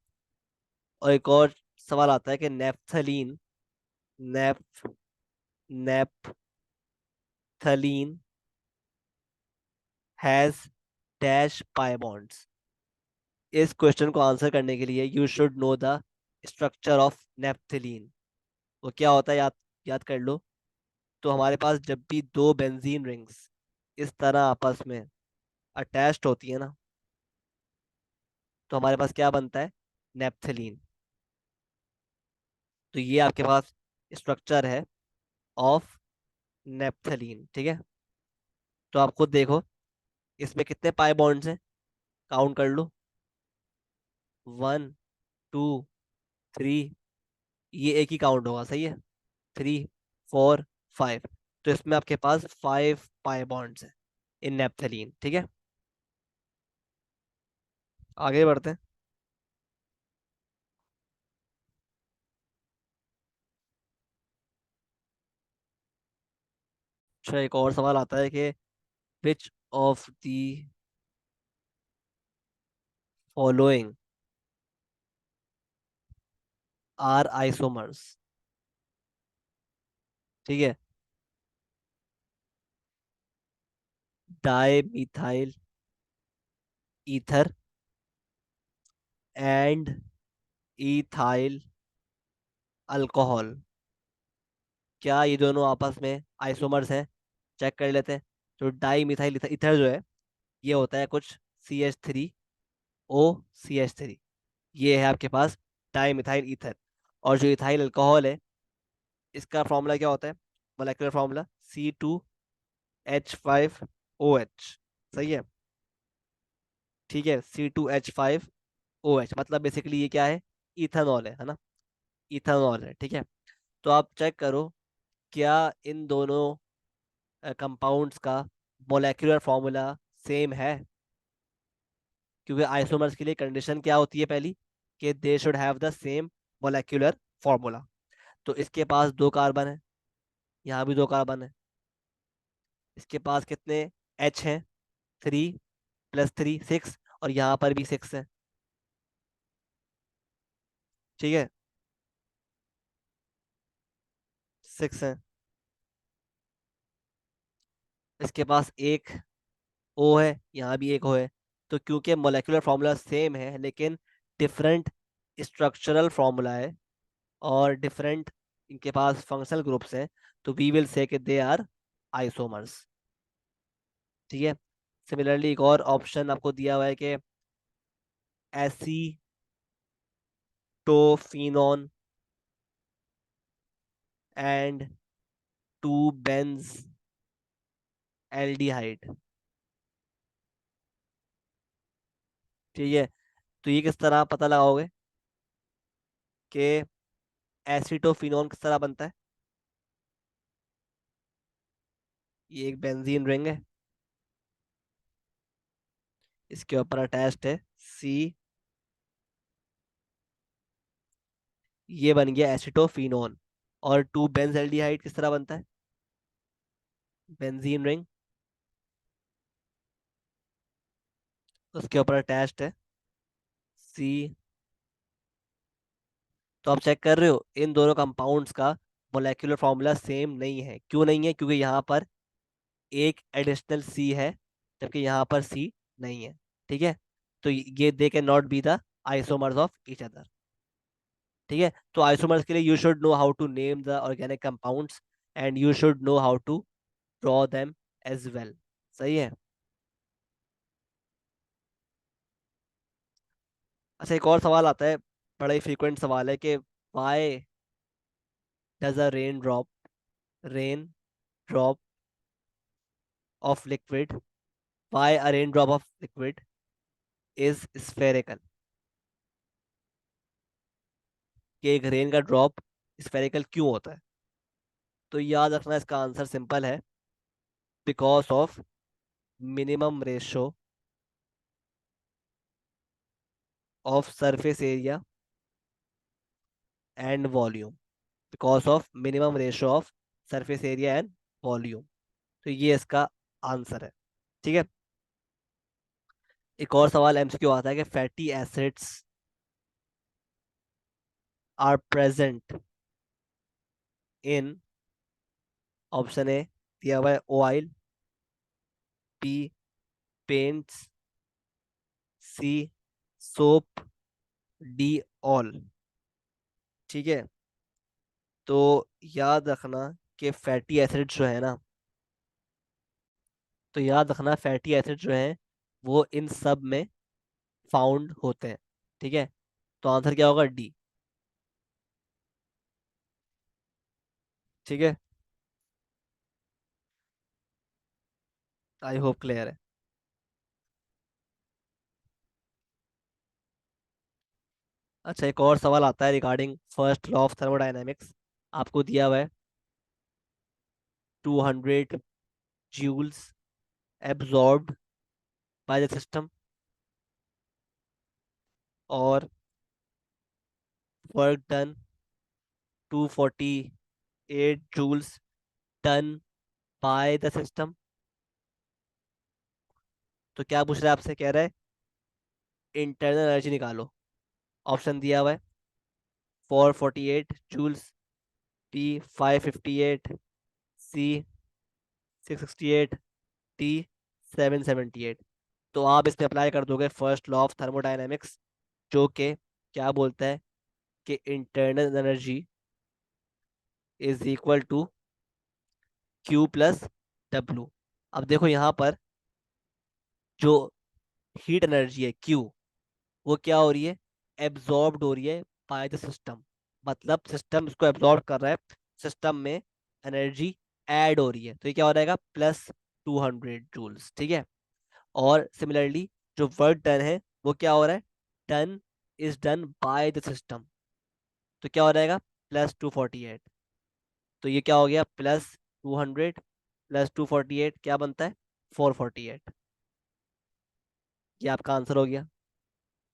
S1: और एक और सवाल आता है कि नेप्थलीन, नेप naphthalene has dash pi bonds. इस क्वेश्चन को आंसर करने के लिए you should know the structure of naphthalene. वो क्या होता है, याद याद कर लो। तो हमारे पास जब भी दो बेंजीन रिंग्स इस तरह आपस में अटैच्ड होती है ना, तो हमारे पास क्या बनता है, नेप्थलीन। तो ये आपके पास स्ट्रक्चर है ऑफ नेप्थलीन। ठीक है, तो आप खुद देखो इसमें कितने पाई बॉन्ड्स हैं, काउंट कर लो, 1, 2, 3, ये एक ही काउंट होगा। सही है, 3, 4, 5, तो इसमें आपके पास 5 पाई बॉन्ड्स हैं इन नेप्थलीन। ठीक है, आगे बढ़ते हैं। अच्छा, एक और सवाल आता है कि which of the following are isomers. ठीक है, dimethyl ether and ethyl alcohol, क्या ये दोनों आपस में आइसोमर्स हैं? चेक कर लेते हैं। तो डाई मिथाइल ईथर जो है, ये होता है कुछ CH3O, ये है आपके पास डाई मिथाइल ईथर। और जो इथाइल अल्कोहल है, इसका फॉर्मूला क्या होता है? Molecular formula C2H5OH। सही है। ठीक है, C2H5OH, मतलब बेसिकली ये क्या है? इथेनॉल है ना? इथेनॉल है, ठीक है। तो आप चेक करो, क्या इन दोनों कंपाउंड्स का मोलेकुलर फॉर्मूला सेम है? क्योंकि आइसोमर्स के लिए कंडीशन क्या होती है पहली, कि they should have the same molecular formula. तो इसके पास दो कार्बन है, यहाँ भी दो कार्बन है। इसके पास कितने एच हैं? 3 + 3 6, और यहाँ पर भी 6 है। ठीक है, 6 है। इसके पास एक ओ है, यहाँ भी एक ओ है। तो क्योंकि मोलेकुलर फॉर्मूला सेम है लेकिन डिफरेंट स्ट्रक्चरल फॉर्मूला है, और डिफरेंट इनके पास फंक्शनल ग्रुप्स हैं, तो वी विल से कि दे आर आइसोमर्स। ठीक है। सिमिलरली एक और ऑप्शन आपको दिया हुआ है कि एसीटोफिनॉन एंड 2 बेंज एल्डिहाइड। ठीक है। तो ये किस तरह पता लगाओगे कि एसीटोफिनॉन किस तरह बनता है? ये एक बेंजीन रिंग है, इसके ऊपर अटैच्ड है सी, ये बन गया एसिटोफिनोन। और 2 बेंजल्डिहाइड किस तरह बनता है? बेंजीन रिंग, उसके ऊपर अटैच्ड है सी। तो आप चेक कर रहे हो, इन दोनों कंपाउंड्स का मोलेकुलर फॉर्मूला सेम नहीं है। क्यों नहीं है? क्योंकि यहाँ पर एक एडिशनल सी है, जबकि यहाँ पर सी नहीं है। ठीक है। तो ये they can not be the isomers of each other. ठीक है। तो आइसोमर्स के लिए you should know how to name the organic compounds, and you should know how to draw them as well. सही है। अच्छा, एक और सवाल आता है, बड़ा ही फ्रीक्वेंट सवाल है कि why does a rain drop of liquid why a rain drop of liquid is spherical? कि एक रेन का ड्रॉप स्फेरिकल क्यों होता है? तो याद रखना, इसका आंसर सिंपल है, because of minimum ratio of surface area and volume. Because of minimum ratio of surface area and volume. तो ये इसका आंसर है। ठीक है। एक और सवाल एमसीक्यू आता है कि fatty acids are present in, option A दिया हुआ है oil, B paints, C soap, D all. ठीक है। तो याद रखना कि फैटी एसिड जो है ना, तो याद रखना फैटी एसिड जो है वो इन सब में फाउंड होते हैं। ठीक है। तो आंसर क्या होगा? डी। ठीक है। आई होप क्लियर है। अच्छा, एक और सवाल आता है regarding first law of thermodynamics. आपको दिया हुआ है 200 joules absorbed by the system, और work done 248 joules done by the system. तो क्या पूछ रहा है आपसे? कह रहा है इंटरनल एनर्जी निकालो। ऑप्शन दिया हुआ है 448 जूल्स, टी 558, सी 668, टी 778। तो आप इसमें अप्लाई कर दोगे फर्स्ट लॉ ऑफ थर्मोडायनेमिक्स, जो कि क्या बोलता है कि internal energy is equal to Q plus W. अब देखो यहाँ पर जो हीट एनर्जी है क्यू, वो क्या हो रही है, एब्जॉर्ब्ड हो रही है बाय द सिस्टम। मतलब सिस्टम इसको एब्जॉर्ब कर रहा है, सिस्टम में एनर्जी ऐड हो रही है, तो ये क्या हो जाएगा, +200 जूल्स, ठीक है। और सिमिलरली जो वर्क डन है वो क्या हो रहा है, done is done by the system, तो क्या हो जाएगा, +248। तो ये क्या हो गया, +200 +248 क्या बनता है, 448। ये आपका आंसर हो गया।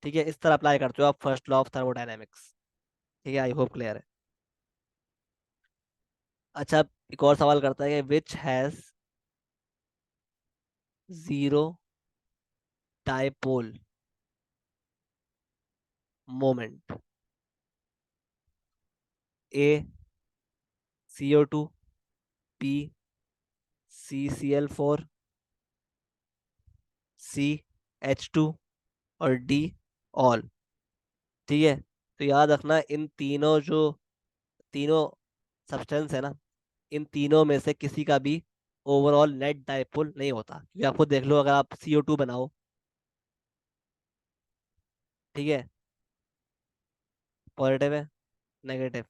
S1: ठीक है, इस तरह अप्लाई करते हो आप फर्स्ट लॉ ऑफ थर्मोडायनेमिक्स। ठीक है, आई होप क्लियर है। अच्छा, एक और सवाल करता है कि which has zero dipole moment, A CO2, B CCl4, CH2, और डी ऑल। ठीक है, तो याद रखना इन तीनों जो तीनों सब्सटेंस है ना, इन तीनों में से किसी का भी ओवरऑल नेट डाइपोल नहीं होता, क्योंकि आपको देख लो, अगर आप CO2 बनाओ, ठीक है, पॉजिटिव है, नेगेटिव,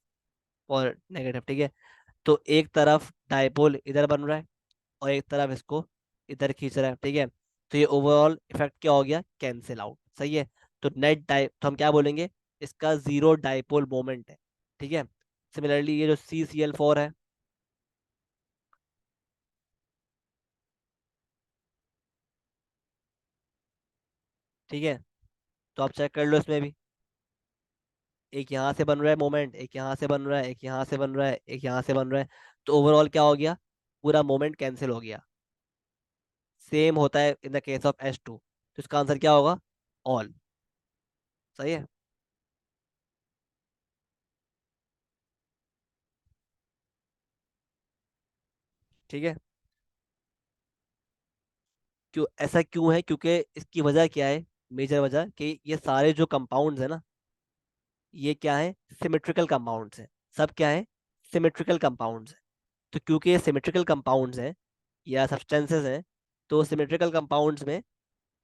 S1: और नेगेटिव, ठीक है, तो एक तरफ डाइपोल इधर बन रहा है और एक तरफ इसको इधर खींच रहा है, ठीक है, तो ये ओवरऑल इफेक्ट क्या हो गया, कैंसिल आउट, सही है। तो नेट डाइ तो हम क्या बोलेंगे, इसका जीरो डाइपोल मोमेंट है, ठीक है। सिमिलरली ये जो CCl4 है, ठीक है, तो आप चेक कर लो इसमें भी, एक यहाँ से बन रहा है मोमेंट, एक यहाँ से बन रहा है, एक यहाँ से बन रहा है, एक यहाँ से बन रहा है, तो ओवरऑल क्या हो गया, पूरा मोमेंट कैंसिल हो गया। सेम होता है in the case of H2, तो इसका आंसर क्या होगा, ऑल, सही है। ठीक है, क्यों ऐसा क्यों है, क्योंकि इसकी वजह क्या है, मेजर वजह कि ये सारे जो कंपाउंड्स है ना, ये क्या है, सिमेट्रिकल कंपाउंड्स हैं। सब क्या है, सिमेट्रिकल कंपाउंड्स हैं। तो क्योंकि ये सिमेट्रिकल कंपाउंड्स हैं या सब्सटेंसेस हैं, तो सिमेट्रिकल कंपाउंड्स में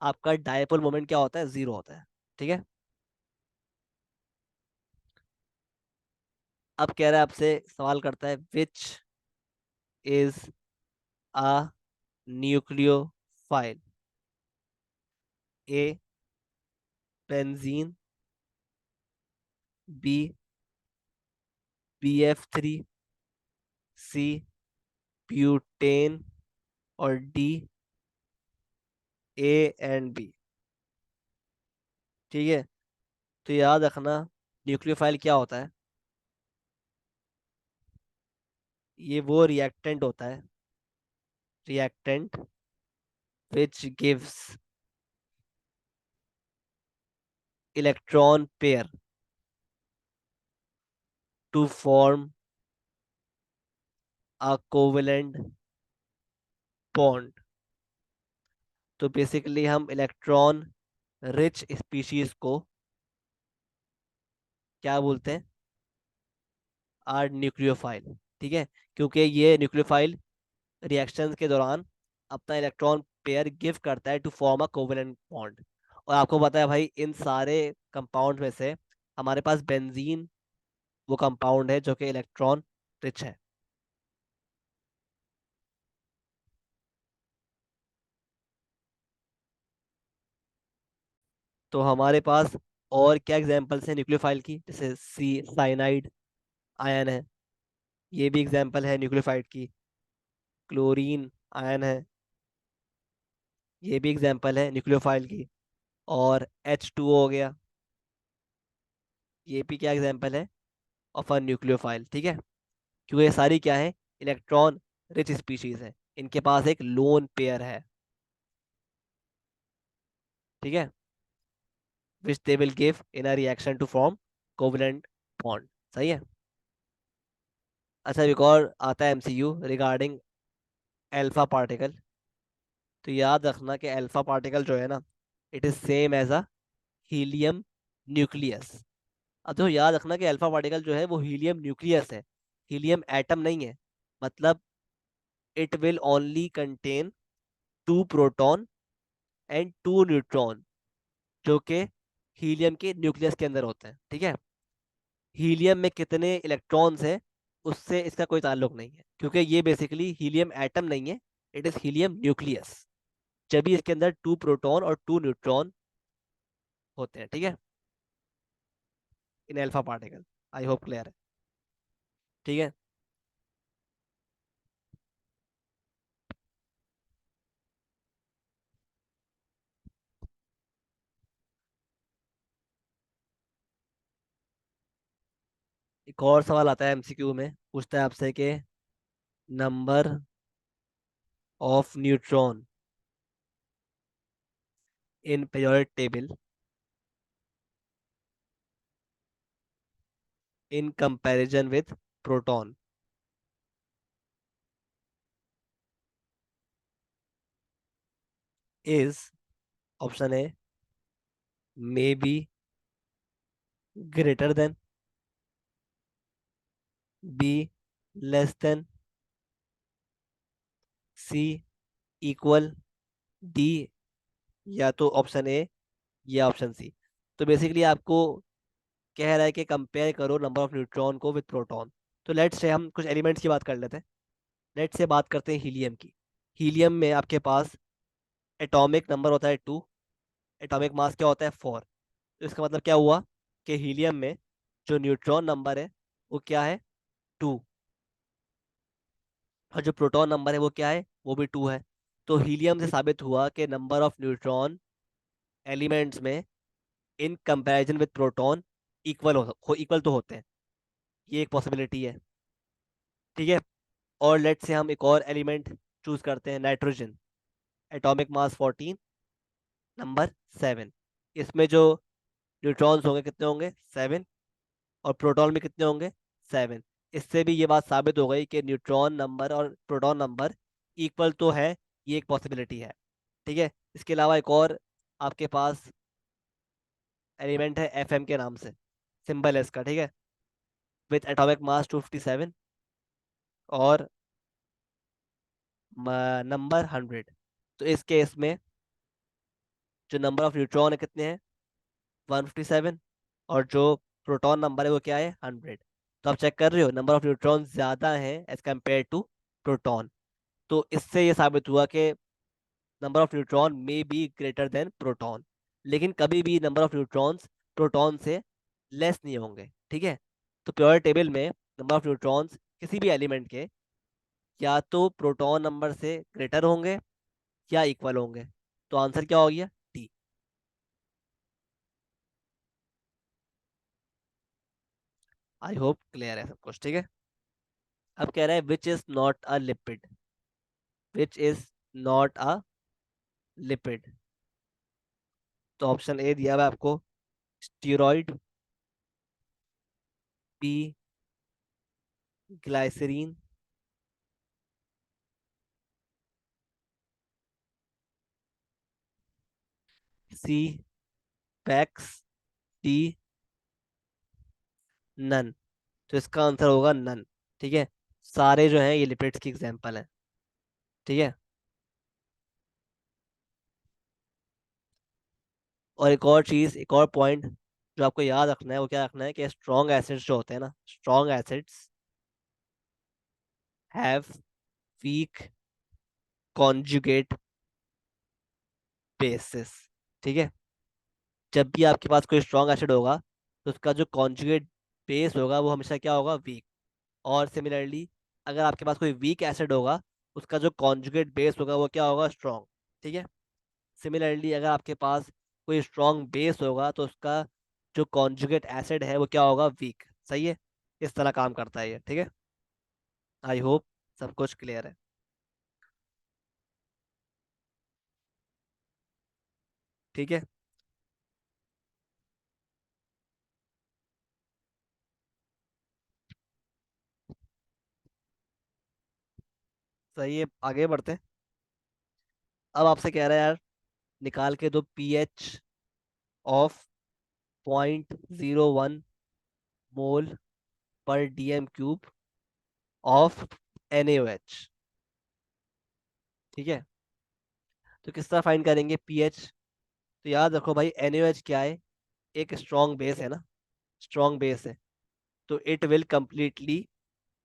S1: आपका डायपोल मोमेंट क्या होता है, जीरो होता है। ठीक है, अब कह रहा है आपसे, सवाल करता है, which is a nucleophile, A benzene, B BF3, C butane, और डी A and B। ठीक है, तो याद रखना, न्यूक्लियोफाइल क्या होता है, ये वो रिएक्टेंट होता है, reactant which gives electron pair to form a covalent bond. तो बेसिकली हम इलेक्ट्रॉन रिच स्पीशीज को क्या बोलते हैं, आर न्यूक्लियोफाइल। ठीक है, क्योंकि ये न्यूक्लियोफाइल रिएक्शंस के दौरान अपना इलेक्ट्रॉन पेयर गिव करता है to form a covalent bond. और आपको पता है भाई, इन सारे कंपाउंड में से हमारे पास बेंजीन वो कंपाउंड है जो कि इलेक्ट्रॉन रिच है। तो हमारे पास और क्या एग्जांपल्स हैं न्यूक्लियोफाइल की, जैसे सी साइनाइड आयन है, ये भी एग्जांपल है न्यूक्लियोफाइड की। क्लोरीन आयन है, ये भी एग्जांपल है न्यूक्लियोफाइल की। और H2O हो गया, ये भी क्या एग्जांपल है ऑफ अ न्यूक्लियोफाइल। ठीक है, क्योंकि ये सारी क्या है, इलेक्ट्रॉन रिच स्पीशीज है, इनके पास एक लोन पेयर है। ठीक है, which they will give in a reaction to form covalent bond. सही है। अच्छा, एक और आता है MCU रिगार्डिंग अल्फा पार्टिकल। तो याद रखना कि अल्फा पार्टिकल जो है ना, it is same as a helium nucleus. अब तो याद रखना कि अल्फा पार्टिकल जो है वो हीलियम न्यूक्लियस है, हीलियम एटम नहीं है। मतलब it will only contain 2 proton and 2 neutron, जो कि हीलियम के न्यूक्लियस के अंदर होते हैं। ठीक है। हीलियम में कितने इलेक्ट्रॉन्स हैं उससे इसका कोई ताल्लुक नहीं है, क्योंकि ये बेसिकली हीलियम एटम नहीं है, इट इज हीलियम न्यूक्लियस। जब भी इसके अंदर 2 प्रोटॉन और 2 न्यूट्रॉन होते हैं। ठीक है, in alpha particle. I hope clear है। ठीक है। एक और सवाल आता है एमसीक्यू में, पूछता है आपसे कि number of neutron in periodic table in comparison with proton is, option A may be greater than, B less than, C equal, D या तो ऑप्शन ए या ऑप्शन सी। तो बेसिकली आपको कह रहा है कि कंपेयर करो नंबर ऑफ न्यूट्रॉन को विद प्रोटॉन। तो लेट्स से हम कुछ एलिमेंट्स की बात कर लेते हैं। लेट्स से बात करते हैं हीलियम की। हीलियम में आपके पास एटॉमिक नंबर होता है 2, एटॉमिक मास क्या होता है 4। तो इसका मतलब क्या हुआ कि हीलियम में जो न्यूट्रॉन नंबर है वो क्या है 2, और जो प्रोटॉन नंबर है वो क्या है, वो भी 2 है। तो हीलियम से साबित हुआ कि नंबर ऑफ न्यूट्रॉन एलिमेंट्स में इन comparison with proton equal equal तो होते हैं। ये एक पॉसिबिलिटी है। ठीक है। और लेट से हम एक और एलिमेंट चूज करते हैं, नाइट्रोजन। Atomic mass 14, number 7। इसमें जो न्यूट्रॉन्स होंगे कितने होंगे 7, और प्रोटॉन भी कितने होंगे 7। इससे भी ये बात साबित हो गई कि न्यूट्रॉन नंबर और प्रोटॉन नंबर इक्वल तो है। ये एक पॉसिबिलिटी है। ठीक है। इसके अलावा एक और आपके पास एलिमेंट है एफएम के नाम से, सिंबल है इसका। ठीक है। विथ एटॉमिक मास 257 और नंबर 100। तो इस केस में जो नंबर ऑफ न्यूट्रॉन है कितने हैं 157, और जो प्रोटॉन नंबर है वो क्या है 100। तो आप चेक कर रहे हो नंबर ऑफ न्यूट्रॉन ज्यादा है एज कम्पेयर टू प्रोटॉन। तो इससे ये साबित हुआ कि number of neutron may be greater then proton. लेकिन कभी भी नंबर ऑफ न्यूट्रॉन्स प्रोटॉन से लेस नहीं होंगे। ठीक है। तो प्योर टेबल में नंबर ऑफ न्यूट्रॉन्स किसी भी एलिमेंट के या तो प्रोटॉन नंबर से ग्रेटर होंगे या इक्वल होंगे। तो आंसर क्या हो गया डी। आई होप क्लियर है सब कुछ। ठीक है। अब कह रहा है which is not a lipid, which is not a lipid. तो ऑप्शन ए दिया हुआ है आपको steroid, B glycerine, C packs, D none. तो इसका आंसर होगा नन। ठीक है। सारे जो हैं ये लिपिड्स की एग्जांपल हैं। ठीक है। और एक और चीज, एक और पॉइंट जो आपको याद रखना है वो क्या रखना है कि स्ट्रॉन्ग एसिड्स जो होते हैं ना, strong acids have week conjugate basis. ठीक है। जब भी आपके पास कोई स्ट्रॉन्ग एसिड होगा तो उसका जो कॉन्जुगेट बेस होगा वो हमेशा क्या होगा वीक। और सिमिलरली अगर आपके पास कोई वीक एसिड होगा उसका जो कॉन्जुगेट बेस होगा वो क्या होगा स्ट्रॉन्ग। ठीक है। सिमिलरली अगर आपके पास कोई स्ट्रॉन्ग बेस होगा तो उसका जो कॉन्जुगेट एसिड है वो क्या होगा वीक। सही है। इस तरह काम करता है ये। ठीक है। आई होप सब कुछ क्लियर है। ठीक है। सही है, आगे बढ़ते हैं। अब आपसे कह रहा है यार, निकाल के दो पीएच ऑफ 0.01 मोल पर डीएम क्यूब ऑफ NaOH। ठीक है, तो किस तरह फाइंड करेंगे पीएच? तो याद रखो भाई, NaOH क्या है? एक स्ट्रॉन्ग बेस है ना, स्ट्रॉन्ग बेस है। तो it will completely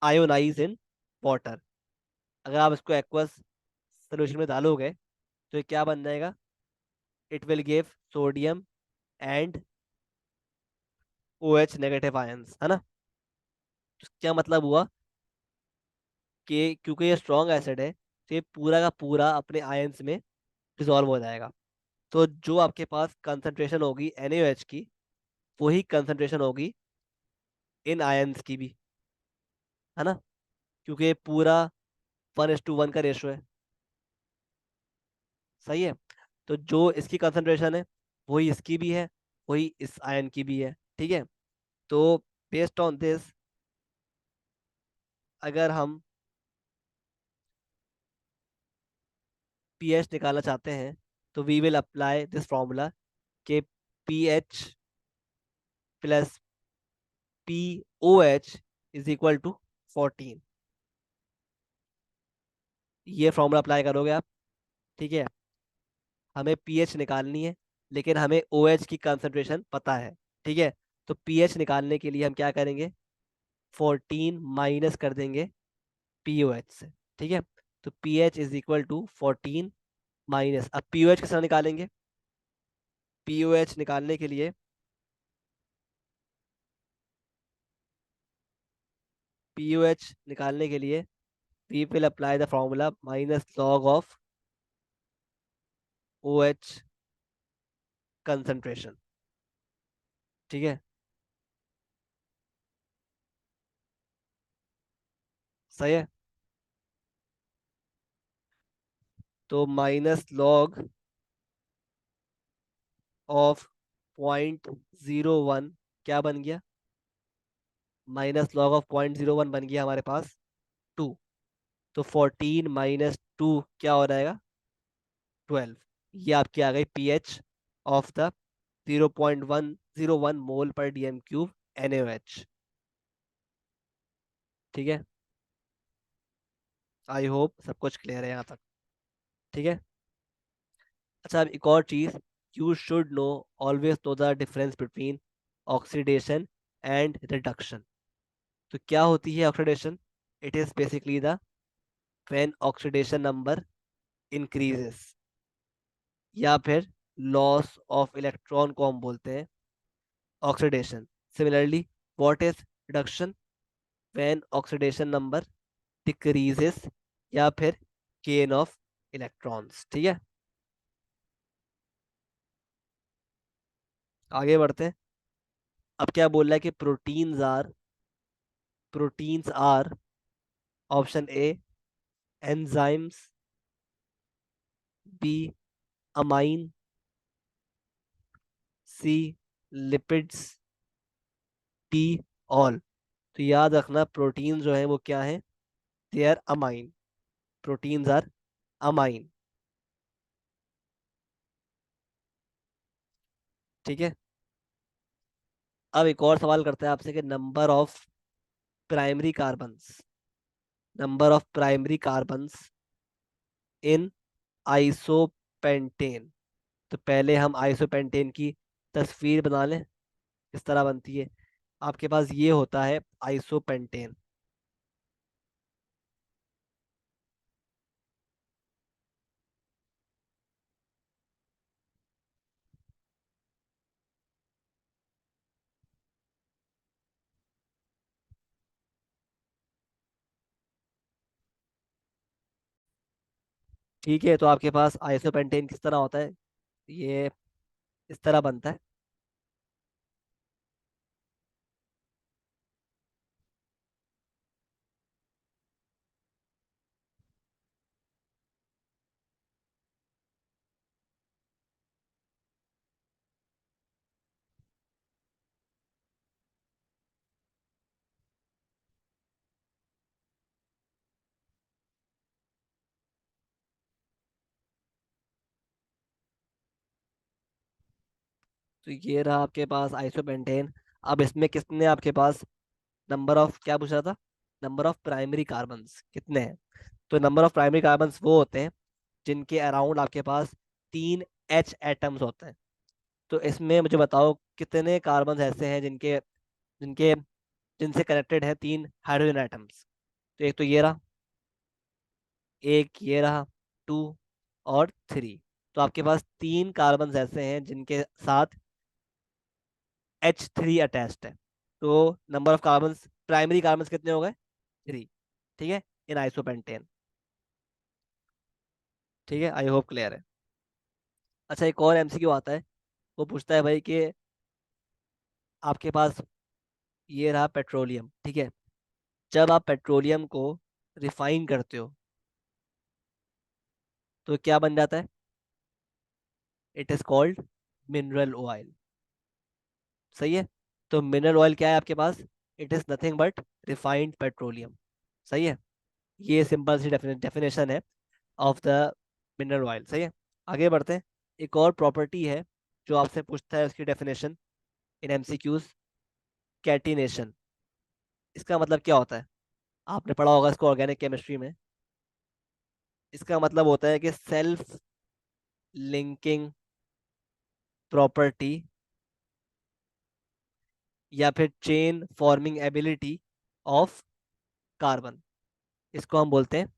S1: ionise in water. अगर आप इसको एक्वस सोल्यूशन में डालोगे तो ये क्या बन जाएगा? It will give sodium and OH negative ions, है ना। तो क्या मतलब हुआ कि क्योंकि ये स्ट्रॉन्ग एसिड है तो ये पूरा का पूरा अपने आयंस में डिसॉल्व हो जाएगा। तो जो आपके पास कंसंट्रेशन होगी NaOH की, वही कंसंट्रेशन होगी इन आयंस की भी, है ना, क्योंकि ये पूरा 1:1 का रेशो है। सही है। तो जो इसकी कंसंट्रेशन है वही इसकी भी है, वही इस आयन की भी है। ठीक है। तो बेस्ड ऑन दिस, अगर हम पीएच निकालना चाहते हैं तो we will apply this formula के pH plus POH is equal to 14। ये फॉर्मूला अप्लाई करोगे आप। ठीक है। हमें पीएच निकालनी है, लेकिन हमें OH की कंसंट्रेशन पता है। ठीक है। तो पीएच निकालने के लिए हम क्या करेंगे? 14 माइनस कर देंगे POH से। ठीक है। तो pH is equal to 14 minus, अब POH किस तरह निकालेंगे? POH निकालने के लिए, POH निकालने के लिए we will apply the formula minus log of OH concentration. ठीक है। सही है। तो माइनस लॉग ऑफ 0.01 क्या बन गया? माइनस लॉग ऑफ 0.01 बन गया हमारे पास 2। तो 14 - 2 क्या हो जाएगा? 12। ये आपकी आ गई पीएच ऑफ द 0.101 मोल पर डीएम क्यूब NaOH। ठीक है। आई होप सब कुछ क्लियर है यहाँ तक। ठीक है। अच्छा, अब एक और चीज, you should no, always know the difference between oxidation and reduction. तो क्या होती है oxidation? It is basically the when oxidation number increases, या फिर लॉस ऑफ इलेक्ट्रॉन को हम बोलते हैं oxidation. Similarly, what is reduction? When oxidation number decreases, या फिर गेन ऑफ इलेक्ट्रॉन्स। ठीक है। आगे बढ़ते हैं। अब क्या बोल रहा है कि proteins are option A enzymes, B amine, C lipids, D all. तो याद रखना, प्रोटीन जो है वो क्या है? They are amine. Proteins are amine. ठीक है। अब एक और सवाल करते हैं आपसे कि primary carbons number of primary carbons in isopentane. तो पहले हम आइसोपेंटेन की तस्वीर बना लें, किस तरह बनती है। आपके पास ये होता है आइसोपेंटेन। ठीक है, तो आपके पास आइसोपेंटेन किस तरह होता है? ये इस तरह बनता है। तो ये रहा आपके पास आइसोपेंटेन। अब इसमें कितने आपके पास नंबर ऑफ, क्या पूछ रहा था, नंबर ऑफ प्राइमरी कार्बन्स कितने हैं? तो नंबर ऑफ प्राइमरी कार्बन्स वो होते हैं जिनके अराउंड आपके पास 3 H एटम्स होते हैं। तो इसमें मुझे बताओ कितने कार्बन ऐसे हैं जिनके जिनके जिनसे कनेक्टेड है 3 हाइड्रोजन एटम्स। तो एक तो ये रहा, एक ये रहा, 2 और 3। तो आपके पास 3 कार्बन ऐसे हैं जिनके साथ H3 अटैच्ड है। तो number of carbon, primary carbon कितने हो गए? 3। ठीक है, इन आइसोपेंटेन। ठीक है, आई होप क्लियर है। अच्छा, एक और एमसीक्यू आता है। वो पूछता है भाई कि आपके पास ये रहा पेट्रोलियम, ठीक है। जब आप पेट्रोलियम को रिफाइन करते हो तो क्या बन जाता है? It is called mineral oil. सही है। तो मिनरल ऑयल क्या है आपके पास? It is nothing but refined petroleum. सही है। ये सिंपल सी डेफिनेशन है ऑफ द मिनरल ऑयल। सही है। आगे बढ़ते हैं। एक और प्रॉपर्टी है जो आपसे पूछता है उसकी डेफिनेशन इन एमसीक्यूज, कैटिनेशन। इसका मतलब क्या होता है? आपने पढ़ा होगा इसको ऑर्गेनिक केमिस्ट्री में। इसका मतलब होता है कि सेल्फ लिंकिंग प्रॉपर्टी या फिर chain forming ability of carbon. इसको हम बोलते हैं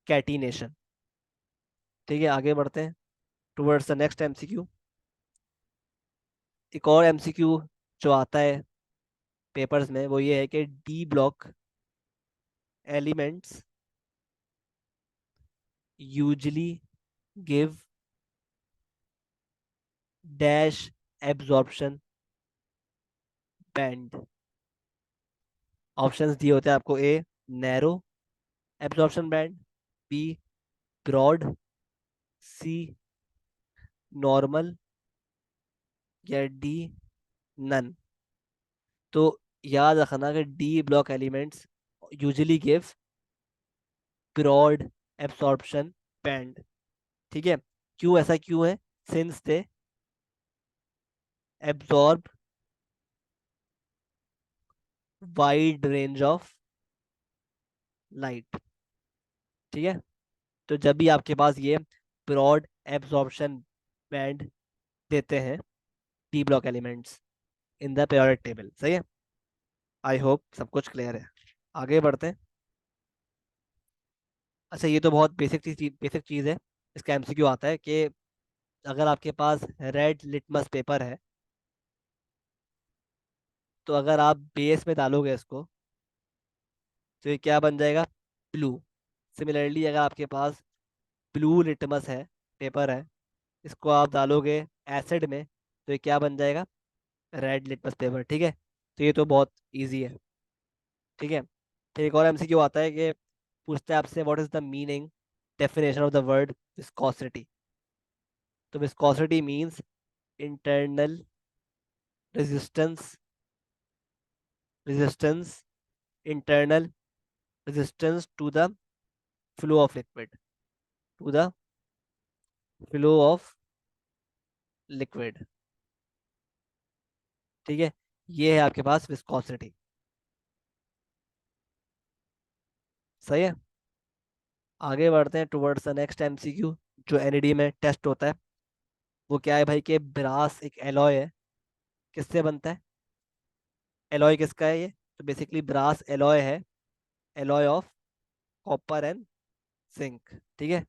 S1: कैटिनेशन। ठीक है, आगे बढ़ते हैं टुवर्ड्स द नेक्स्ट एमसीक्यू। एक और एमसीक्यू जो आता है पेपर्स में वो ये है कि D block elements usually give dash absorption band. Options दिए होते हैं आपको: A narrow absorption band, B broad, C normal, या डी नन। तो याद रखना कि D block elements usually give broad absorption band. ठीक है। क्यों, ऐसा क्यों है? Since they absorb wide range of light. ठीक है। तो जब भी आपके पास ये ब्रॉड एब्जॉर्प्शन बैंड देते हैं D block elements in the periodic table. सही है। आई होप सब कुछ क्लियर है। आगे बढ़ते हैं। अच्छा, ये तो बहुत बेसिक चीज है। इसका एमसीक्यू आता है कि अगर आपके पास रेड लिटमस पेपर है तो अगर आप बेस में डालोगे इसको तो ये क्या बन जाएगा? ब्लू। सिमिलरली अगर आपके पास ब्लू लिटमस है, पेपर है, इसको आप डालोगे एसिड में तो ये क्या बन जाएगा? Red litmus paper. ठीक है। तो ये तो बहुत इजी है। ठीक है। फिर एक और एमसीक्यू आता है कि पूछता है आपसे what is the meaning, definition of the word viscosity. तो viscosity means internal resistance, resistance internal resistance to the flow of liquid, to the flow of liquid. ठीक है। ये है आपके पास विस्कोसिटी। सही है। आगे बढ़ते हैं टुवर्ड्स द नेक्स्ट एमसीक्यू जो एनईडी में टेस्ट होता है। वो क्या है भाई? कि ब्रास एक एलॉय है। किससे बनता है? एलॉय किसका है ये? तो बेसिकली ब्रास एलॉय है, alloy of copper and zinc. ठीक है।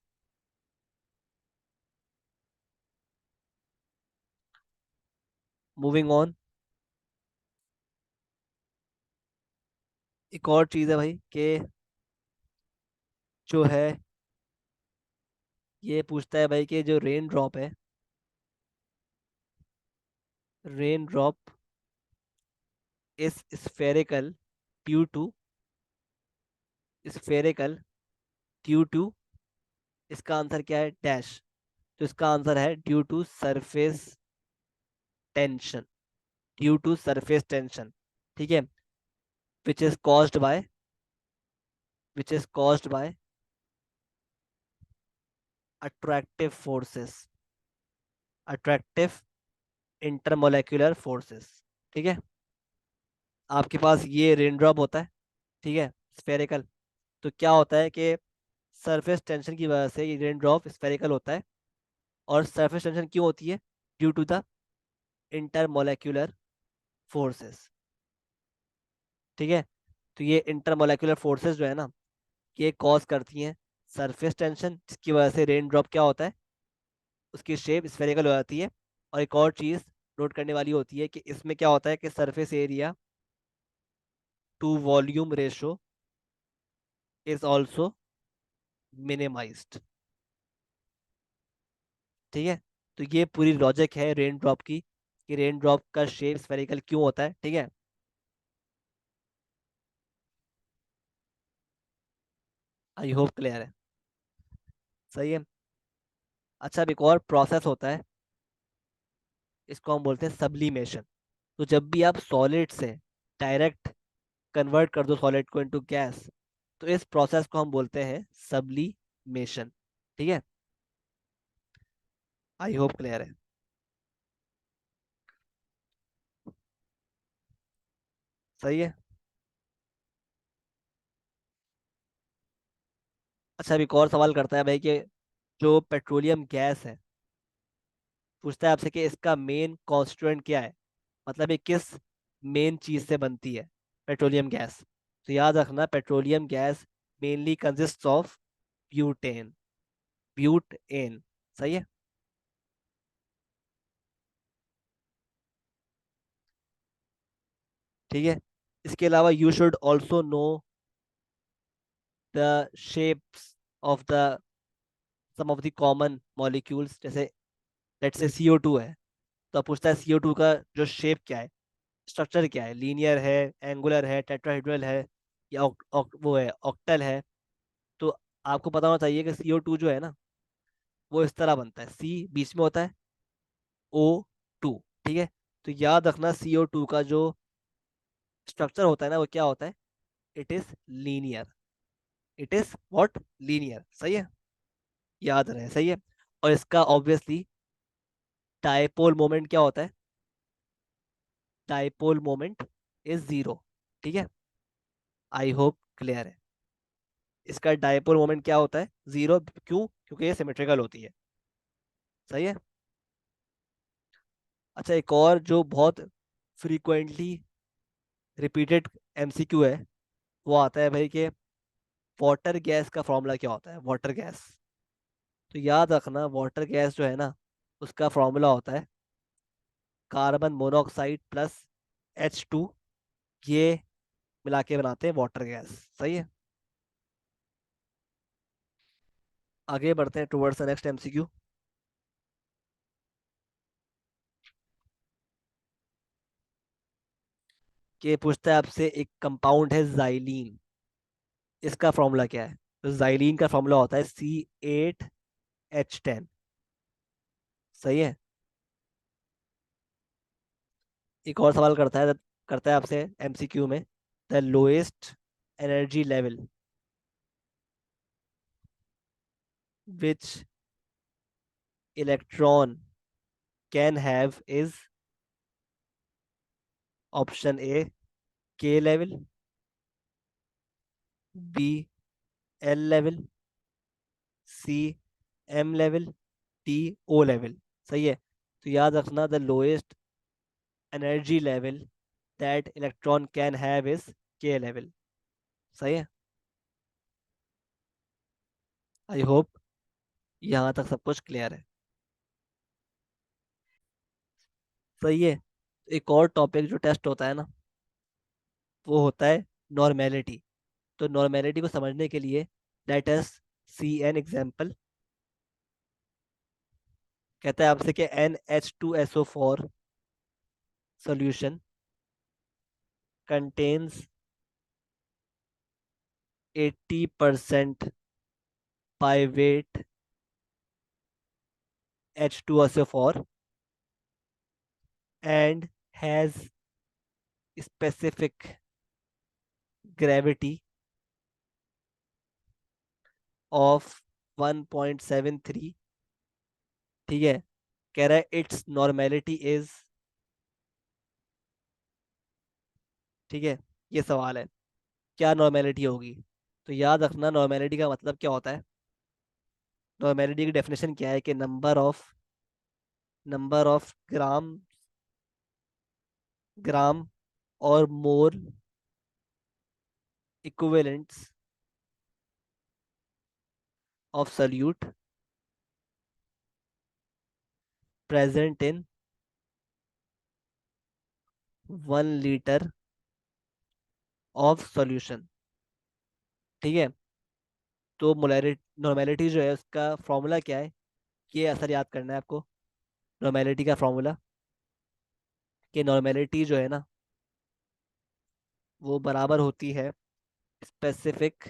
S1: Moving on. एक और चीज है भाई कि जो है ये पूछता है भाई कि जो रेन ड्रॉप है, rain drop is spherical due to, spherical due to, इसका आंसर क्या है? डैश। तो इसका आंसर है due to surface tension, due to surface tension. ठीक है। Which is caused by, which is caused by attractive forces, attractive intermolecular forces. ठीक है, आपके पास ये रेन ड्रॉप होता है, ठीक है, स्फेरिकल। तो क्या होता है कि सरफेस टेंशन की वजह से ये रेन ड्रॉप स्फेरिकल होता है। और सरफेस टेंशन क्यों होती है? Due to the intermolecular forces. ठीक है, तो ये इंटरमोलेक्युलर फोर्सेस जो है ना, ये कॉज करती हैं सरफेस टेंशन, जिसकी वजह से रेन ड्रॉप क्या होता है, उसकी शेप स्फेरिकल हो जाती है। और एक और चीज़ नोट करने वाली होती है कि इसमें क्या होता है कि surface area to volume ratio is also minimised. ठीक है, तो ये पूरी लॉजिक है रेन ड्रॉप की, कि रेन ड्रॉप का शेप स्फेरिकल क्यों होता है। ठीक है, आई होप क्लियर है। सही है। अच्छा, अब एक और प्रोसेस होता है, इसको हम बोलते हैं सब्लिमेशन। तो जब भी आप सॉलिड से डायरेक्ट कन्वर्ट कर दो सॉलिड को इनटू गैस, तो इस प्रोसेस को हम बोलते हैं सब्लिमेशन। ठीक है, आई होप क्लियर है। सही है। अच्छा, अब एक और सवाल करता है भाई कि जो पेट्रोलियम गैस है, पूछता है आपसे कि इसका मेन कॉन्स्टिट्यूएंट क्या है, मतलब ये किस मेन चीज से बनती है, पेट्रोलियम गैस। तो याद रखना, petroleum gas mainly consist of butane. Butane. सही है। ठीक है, इसके अलावा you should also know the shapes of the some of the common molecules. जैसे लेट्स से CO2 है, तो अब पूछता है CO2 का जो शेप क्या है, स्ट्रक्चर क्या है, लीनियर है, एंगुलर है, टेट्राहेड्रल है, या वो है ऑक्टल है। तो आपको पता होना चाहिए कि CO2 जो है ना, वो इस तरह बनता है, C बीच में होता है, O2। ठीक है, तो याद रखना CO2 का जो स्ट्रक्चर होता है ना, वो क्या होता है, it is linear. It is what? Linear. सही है, याद रहे। सही है। और इसका ऑब्वियसली डायपोल मोमेंट क्या होता है? Dipole moment is zero. ठीक है, आई होप क्लियर है। इसका डायपोल मोमेंट क्या होता है? जीरो। क्यों? क्योंकि ये सिमेट्रिकल होती है। सही है। अच्छा, एक और जो बहुत फ्रीक्वेंटली रिपीटेड MCQ है, वो आता है भाई कि वाटर गैस का फॉर्मूला क्या होता है, वाटर गैस। तो याद रखना, वाटर गैस जो है ना, उसका फॉर्मूला होता है कार्बन मोनोऑक्साइड प्लस H2, ये मिला के बनाते हैं वाटर गैस। सही है। आगे बढ़ते हैं टुवर्ड्स द नेक्स्ट MCQ। के पूछता है आपसे, एक कंपाउंड है जाइलीन, इसका फॉर्मूला क्या है? तो जाइलीन का फॉर्मूला होता है C8H10। सही है। एक और सवाल करता है आपसे MCQ में, the lowest energy level which electron can have is, option A K level, B L level, C M level, D O level. सही है। तो याद रखना, the lowest energy level that electron can have is K level. सही है। I hope यहाँ तक सब कुछ क्लियर है। सही है। एक और टॉपिक जो टेस्ट होता है ना, वो होता है नॉर्मेलिटी। तो नॉर्मेलिटी को समझने के लिए let us see an example. कहता है आपसे कि NH2SO4 solution contains 80% pyruvate H2SO4 and has specific gravity of 1.73। ठीक है, कह रहा है इट्स नॉर्मेलिटी इज ठीक है, ये सवाल है, क्या नॉर्मेलिटी होगी? तो याद रखना नॉर्मेलिटी का मतलब क्या होता है। नॉर्मेलिटी की डेफिनेशन क्या है कि नंबर ऑफ ग्राम और mole equivalents of solute present in 1 litre of solution. ठीक है, तो मोलैरिटी नॉर्मेलिटी जो है उसका फॉर्मूला क्या है, ये असर याद करना है आपको। नॉर्मेलिटी का फॉर्मूला, कि नॉर्मेलिटी जो है ना, वो बराबर होती है specific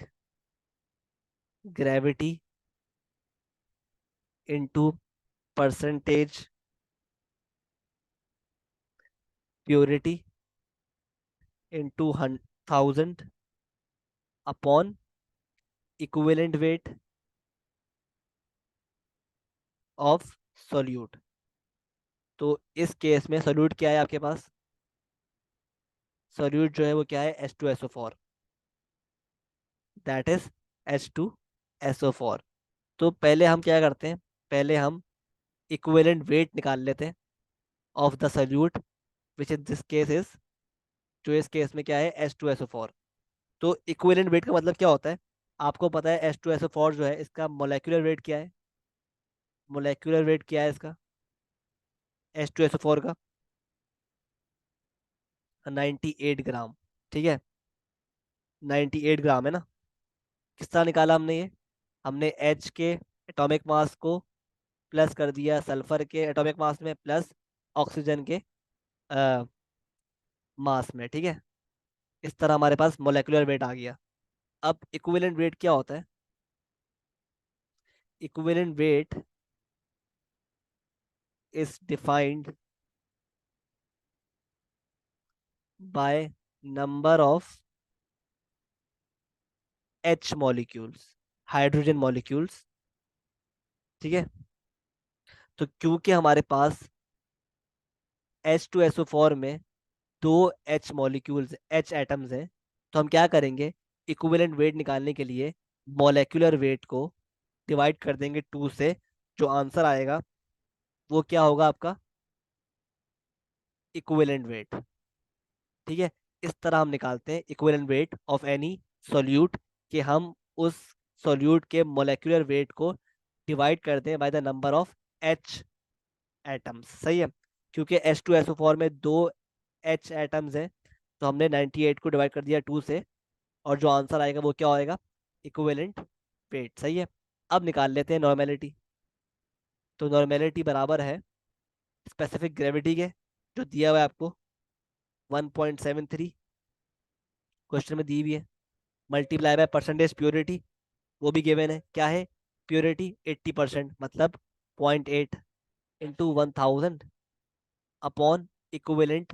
S1: gravity into percentage purity into 1000 upon equivalent weight of solute. तो इस केस में सॉल्यूट क्या है आपके पास? सॉल्यूट जो है वो क्या है? H2SO4, that is H2SO4। तो पहले हम क्या करते हैं, पहले हम इक्विवेलेंट वेट निकाल लेते हैं of the solute, which in this case is, जो इस केस में क्या है, H2SO4। तो इक्विवेलेंट वेट का मतलब क्या होता है? आपको पता है H2SO4 जो है इसका मोलेकुलर वेट क्या है? मोलेकुलर वेट क्या है इसका, H2SO4 का? 98 ग्राम। ठीक है, 98 ग्राम है ना। किस तरह निकाला हमने ये? हमने H के एटॉमिक मास को प्लस कर दिया सल्फर के एटॉमिक मास में, प्लस ऑक्सीजन के मास में। ठीक है, इस तरह हमारे पास मोलेकुलर वेट आ गया। अब इक्विवेलेंट वेट क्या होता है? Equivalent weight is defined by number of H molecules, hydrogen molecules. ठीक है, तो क्योंकि हमारे पास H2SO4 में दो H मॉलिक्यूल्स, H एटम्स हैं, तो हम क्या करेंगे, इक्विवेलेंट वेट निकालने के लिए मॉलेक्युलर वेट को डिवाइड कर देंगे 2 से। जो आंसर आएगा वो क्या होगा आपका? Equivalent weight. ठीक है, इस तरह हम निकालते हैं equivalent weight of any solute, कि हम उस सॉल्यूट के मोलेकुलर वेट को डिवाइड करते हैं by the number of H atoms. सही है, क्योंकि H2SO4 में दो H एटम्स हैं, तो हमने 98 को डिवाइड कर दिया 2 से, और जो आंसर आएगा वो क्या होएगा? Equivalent weight. सही है, अब निकाल लेते हैं नॉर्मेलिटी। तो नॉर्मेलिटी बराबर है स्पेसिफिक ग्रेविटी के, जो दिया हुआ है आपको 1.73, क्वेश्चन में दी हुई है, मल्टीप्लाई बाय परसेंटेज प्योरिटी, वो भी गिवन है। क्या है प्योरिटी? 80%, मतलब 0.8 इंटू 1000 अपॉन इक्विवेलेंट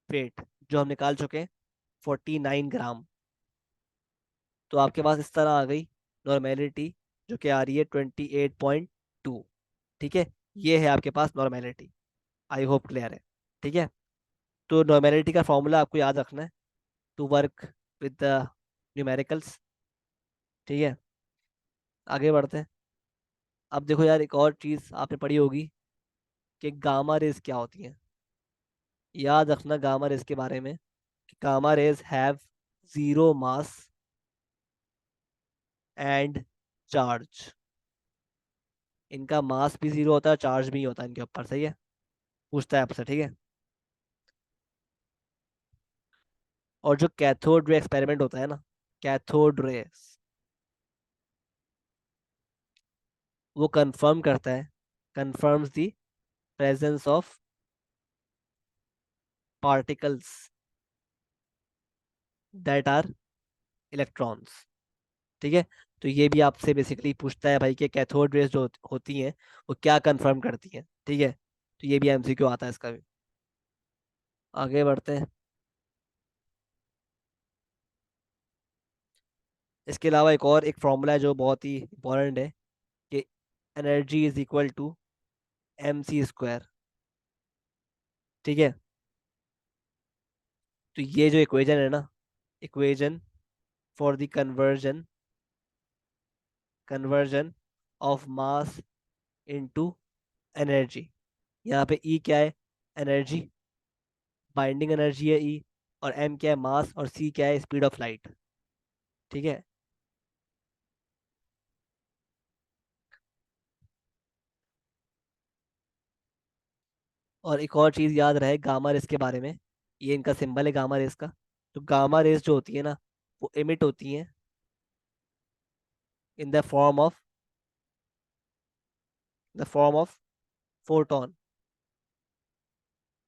S1: वेट, जो हम निकाल चुके हैं 49 ग्राम। तो आपके पास इस तरह आ गई नॉर्मेलिटी, जो कि आ रही है 28.2। ठीक है, ये है आपके पास नॉर्मेलिटी। आई होप क्लियर है। ठीक है, तो नॉर्मेलिटी का फॉर्मूला आपको याद रखना है to work with the numericals. ठीक है, आगे बढ़ते हैं। अब देखो यार, एक और चीज़ आपने पढ़ी होगी कि गामा रेज क्या होती है। याद रखना गामा रेज के बारे में, कि gamma rays have zero mass and charge. इनका मास भी जीरो होता है, चार्ज भी होता है इनके ऊपर। सही है, पूछता है आपसे। ठीक है, और जो कैथोड रे एक्सपेरिमेंट होता है ना, कैथोड रेस, वो कंफर्म करता है, confirms the presence of particles that are electrons. ठीक है, तो ये भी आपसे बेसिकली पूछता है भाई कि कैथोड रेस जो होती हैं वो क्या कंफर्म करती हैं। ठीक है, तो ये भी एमसीक्यू आता है इसका भी। आगे बढ़ते हैं। इसके अलावा एक और एक फॉर्मूला है जो बहुत ही इंपॉर्टेंट है, कि energy is equal to MC square. ठीक है, तो ये जो इक्वेशन है ना, equation for the conversion of mass into energy, यहाँ पे ई क्या है? एनर्जी, बाइंडिंग एनर्जी है ई, और एम क्या है? मास, और सी क्या है? Speed of light. ठीक है। और एक और चीज याद रहे गामा रेस के बारे में, ये इनका सिंबल है गामा रेस का। तो गामा रेस जो होती है ना, वो एमिट होती है in the form of photon.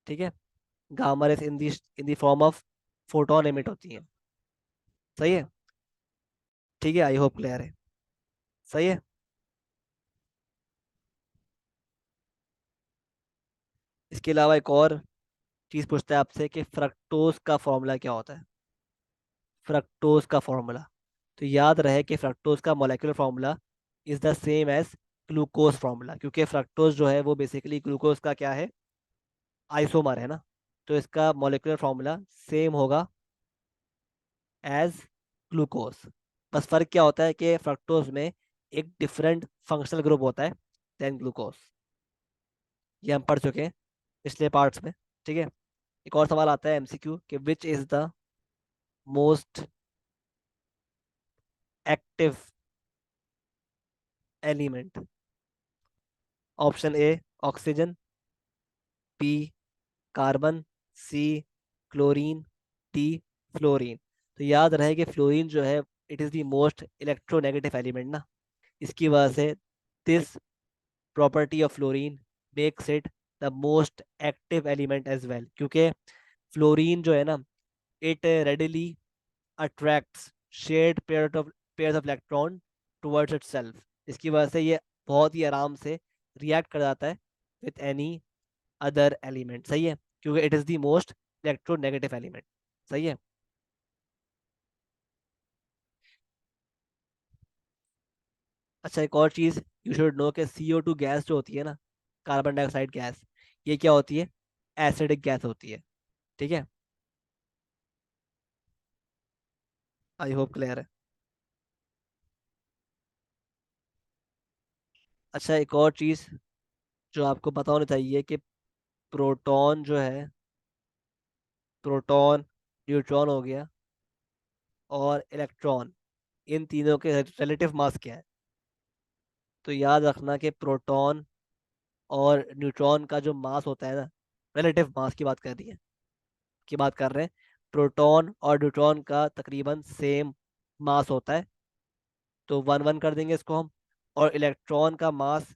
S1: ठीक है। Gamma rays in the form of photon emit होती है। सही है। ठीक है, आई होप क्लियर है। सही है। इसके अलावा एक और चीज पूछता है आपसे कि फ्रक्टोज का फॉर्मूला क्या होता है? फ्रक्टोज का फॉर्मूला, तो याद रहे कि फ्रक्टोज का molecular formula is the same as glucose formula, क्योंकि फ्रक्टोज जो है वो बेसिकली ग्लूकोज का क्या है? आइसोमर है ना। तो इसका मोलेकुलर फॉर्मूला सेम होगा एज ग्लूकोज। बस फर्क क्या होता है कि फ्रक्टोज में एक डिफरेंट फंक्शनल ग्रुप होता है देन ग्लूकोज। ये हम पढ़ चुके हैं पिछले पार्ट्स में। ठीक है। एक और सवाल आता है एमसीक्यू कि which is the most active element? Option A oxygen, B carbon, C chlorine, D fluorine. तो याद रहे कि फ्लोरीन जो है it is the most electronegative element ना। इसकी वजह से this property of fluorine makes it the most active element as well, क्योंकि फ्लोरीन जो है ना, it readily attracts shared pairs of electron towards itself. इसकी वजह से ये बहुत ही आराम से रिएक्ट कर जाता है विथ एनी अदर एलिमेंट। सही है, क्योंकि it is the most electronegative element. सही है। अच्छा, एक और चीज यू शुड नो कि CO2 गैस जो होती है ना, कार्बन डाइऑक्साइड गैस, ये क्या होती है? एसिडिक गैस होती है। ठीक है। आई होप क्लियर है। अच्छा, एक और चीज जो आपको पता होना चाहिए कि प्रोटॉन जो है, प्रोटॉन, न्यूट्रॉन हो गया, और इलेक्ट्रॉन, इन तीनों के रिलेटिव मास क्या है? तो याद रखना कि प्रोटॉन और न्यूट्रॉन का जो मास होता है ना, रिलेटिव मास की बात कर रही है, की बात कर रहे हैं। प्रोटॉन और न्यूट्रॉन का तकरीबन सेम मास होता है, तो 1-1 कर देंगे इसको हम। और इलेक्ट्रॉन का मास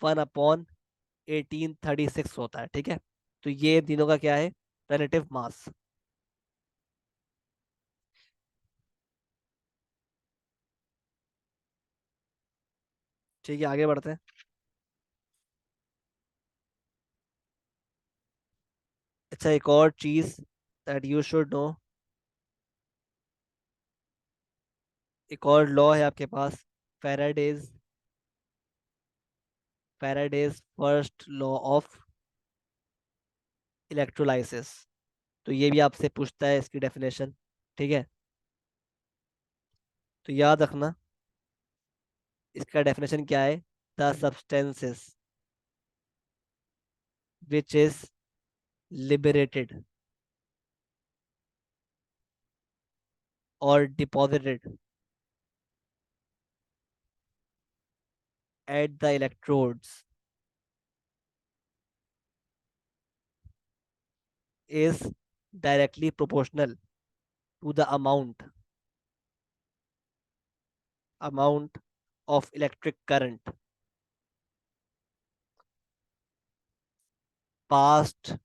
S1: 1/1836 होता है। ठीक है। तो ये तीनों का क्या है? Relative mass. ठीक है, आगे बढ़ते हैं। अच्छा, एक और चीज दैट यू शुड नो, एक और लॉ है आपके पास, Faraday's Faraday's first law of electrolysis. तो ये भी आपसे पूछता है इसकी डेफिनेशन। ठीक है। तो याद रखना इसका डेफिनेशन क्या है? The substances which is liberated और deposited at the electrodes is directly proportional to the amount of electric current passed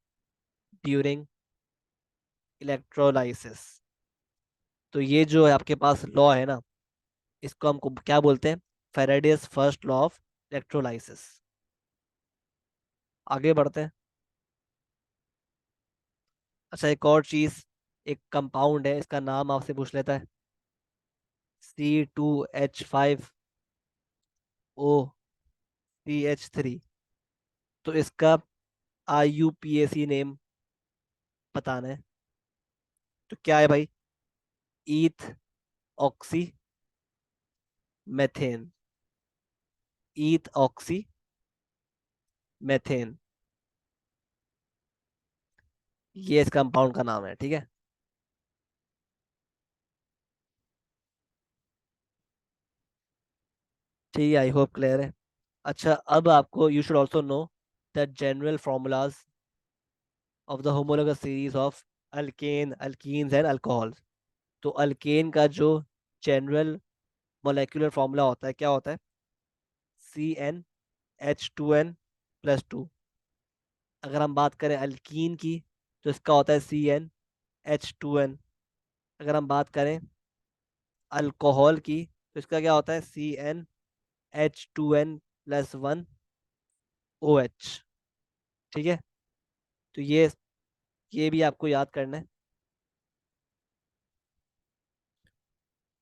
S1: during electrolysis। तो ये जो है आपके पास लॉ है ना, इसको हमको क्या बोलते हैं? Faraday's first law of electrolysis. आगे बढ़ते हैं। अच्छा, एक और चीज, एक कंपाउंड है, इसका नाम आपसे पूछ लेता है, C2H5OCH3। तो इसका IUPAC नेम बताना है। तो क्या है भाई? ईथ ऑक्सी मेथेन। ईथ ऑक्सी मेथेन, ये इस कंपाउंड का नाम है, ठीक है। ठीक है, आई होप क्लियर है। अच्छा, अब आपको you should also know the general formulas of the homologous series of alkane, alkenes and alcohols. तो अल्केन का जो जनरल मोलेकुलर फॉर्मूला होता है, क्या होता है? CnH2n+2। अगर हम बात करें अल्कीन की, तो इसका होता है CnH2n। अगर हम बात करें अल्कोहल की, तो इसका क्या होता है? CnH2n+1OH। ठीक है, तो ये भी आपको याद करना है।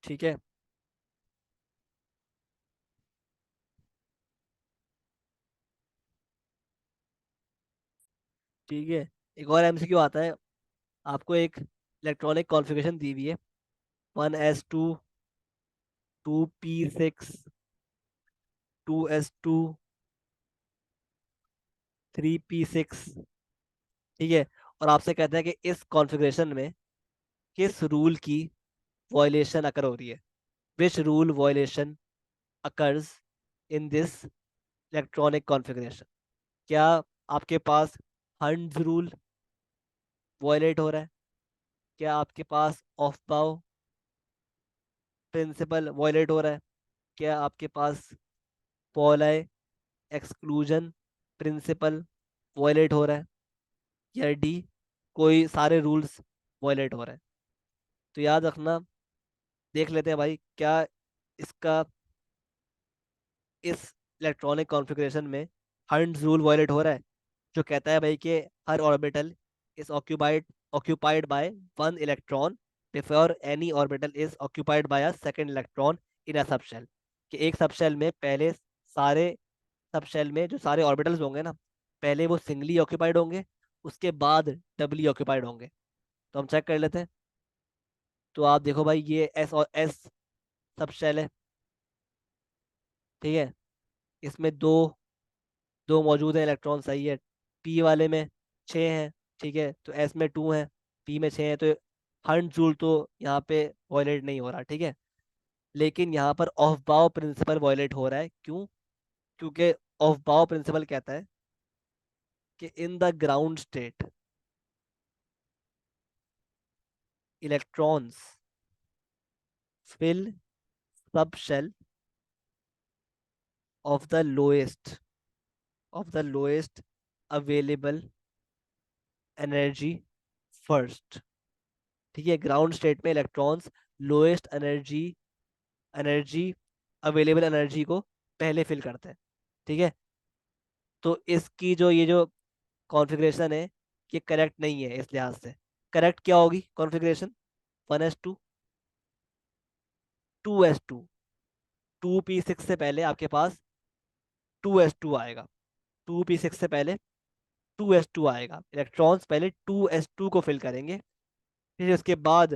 S1: ठीक है। ठीक है, एक और MCQ आता है। आपको एक इलेक्ट्रॉनिक कॉन्फ़िगरेशन दी हुई है, 1s2, 2p6, 2s2, 3p6। ठीक है, और आपसे कहते हैं कि इस कॉन्फ़िगरेशन में किस रूल की वॉयलेशन अकर हो रही है? Which rule violation occurs in this electronic configuration? क्या आपके पास हंड्स रूल वॉयलेट हो रहा है? क्या आपके पास ऑफ बाउ प्रिंसिपल वॉयलेट हो रहा है? क्या आपके पास पॉलाई एक्सक्लूजन प्रिंसिपल वॉयलेट हो रहा है? या डी, कोई सारे रूल्स वॉयलेट हो रहे हैं? तो याद रखना, देख लेते हैं भाई क्या इसका इस इलेक्ट्रॉनिक कॉन्फ़िगरेशन में हंड्स रूल वॉयलेट हो रहा है, जो कहता है भाई कि हर orbital is occupied by one electron before any orbital is occupied by a second electron in a subshell. कि एक सबशेल में पहले सारे सबशेल में जो सारे ऑर्बिटल्स होंगे ना, पहले वो सिंगली ऑक्यूपाइड होंगे, उसके बाद डबली ऑक्यूपाइड होंगे। तो हम चेक कर लेते हैं। तो आप देखो भाई, ये एस और एस सबशेल है। ठीक है, इसमें दो दो मौजूद है इलेक्ट्रॉन, सही है। पी वाले में 6 हैं। ठीक है, तो एस में 2 हैं, पी में 6 हैं। तो हंट जूल तो यहाँ पे वॉयलेट नहीं हो रहा, ठीक है। लेकिन यहाँ पर ऑफ बाउ प्रिंसिपल वॉयलेट हो रहा है, क्यों? क्योंकि ऑफ बाउ प्रिंसिपल कहता है कि in the ground state electrons fill subshell of the lowest available energy first. ठीक है, ग्राउंड स्टेट में electrons lowest energy energy available energy को पहले फिल करते हैं। ठीक है, तो इसकी जो ये जो कॉन्फ़िगरेशन है, ये करेक्ट नहीं है इस लिहाज से। करेक्ट क्या होगी कॉन्फ़िगरेशन? 1s2, 2s2। 2p6 से पहले आपके पास 2s2 आएगा। 2p6 से पहले 2s2 आएगा, इलेक्ट्रॉन्स पहले 2s2 को फिल करेंगे, फिर उसके बाद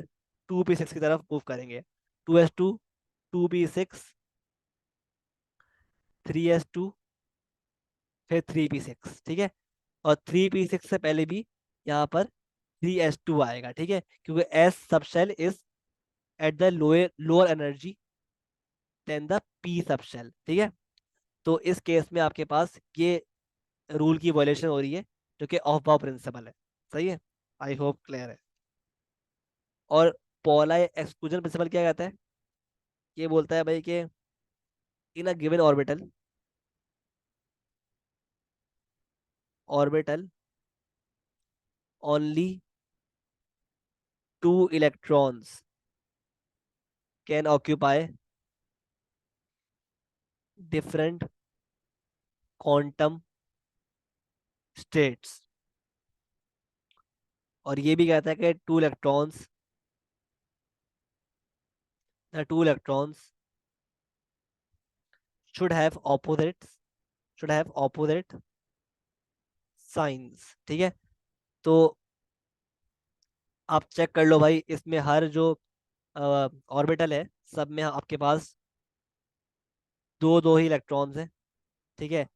S1: 2p6 की तरफ मूव करेंगे। 2s2, 2p6, 3s2, फिर 3p6। ठीक है, और 3p6 से पहले भी यहाँ पर 3s2 आएगा। ठीक है, क्योंकि एस सब shell is at the lower energy than the P subshell. ठीक है, तो इस केस में आपके पास ये रूल की वायलेशन हो रही है, जो कि ऑफ बाउ प्रिंसिपल है। सही है, आई होप क्लियर है। और पॉला एक्सक्लूजन प्रिंसिपल क्या कहता है? ये बोलता है भाई कि in a given orbital only 2 electrons can occupy different quantum states. और ये भी कहता है कि two electrons should have opposites should have opposite signs। ठीक है, तो आप चेक कर लो भाई, इसमें हर जो ऑर्बिटल है, सब में आपके पास दो दो ही इलेक्ट्रॉन्स हैं। ठीक है।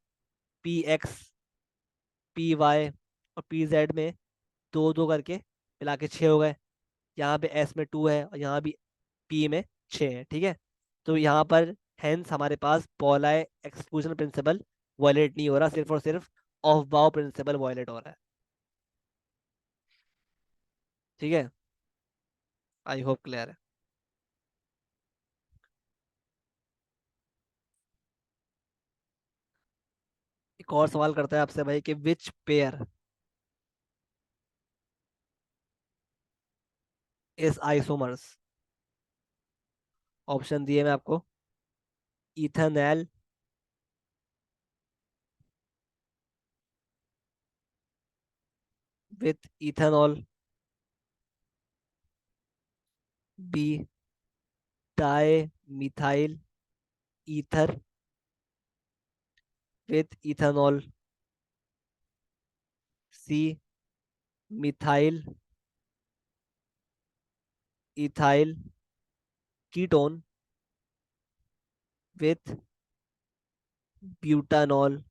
S1: पी एक्स, पी वाई और पी जेड में दो दो करके मिला के छः हो गए। यहाँ पे एस में टू है और यहाँ भी पी में छः है। ठीक है। तो यहाँ पर हेंस हमारे पास पॉलाई एक्सक्लूजन प्रिंसिपल वायलेट नहीं हो रहा, सिर्फ और सिर्फ ऑफ बाउ प्रिंसिपल वायलेट हो रहा है। ठीक है। आई होप क्लियर है। एक और सवाल करता है आपसे भाई कि which pair is isomers. Option दिए मैं आपको। Ethanol with ethanol, B dimethyl ether with ethanol, C methyl ethyl ketone with butanol.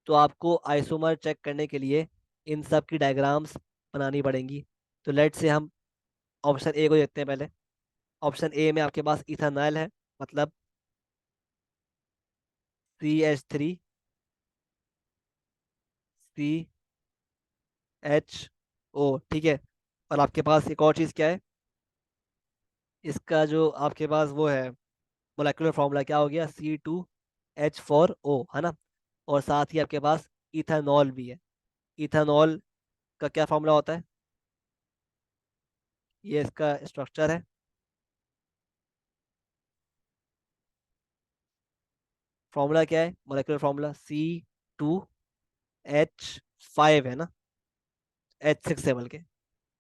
S1: तो आपको आइसोमर चेक करने के लिए इन सब की डायग्राम्स बनानी पड़ेंगी। तो लेट से हम ऑप्शन ए को देखते हैं पहले। ऑप्शन ए में आपके पास इथेनॉल है, मतलब CH3, CHO। ठीक है। और आपके पास एक और चीज़ क्या है, इसका जो आपके पास वो है मोलेकुलर फॉर्मूला क्या हो गया, C2H4O, है ना। और साथ ही आपके पास इथेनॉल भी है। इथेनॉल का क्या फॉर्मूला होता है, ये इसका स्ट्रक्चर है। फॉर्मूला क्या है, मोलेकुलर फॉर्मूला C2H5 है ना, H6 से के। तो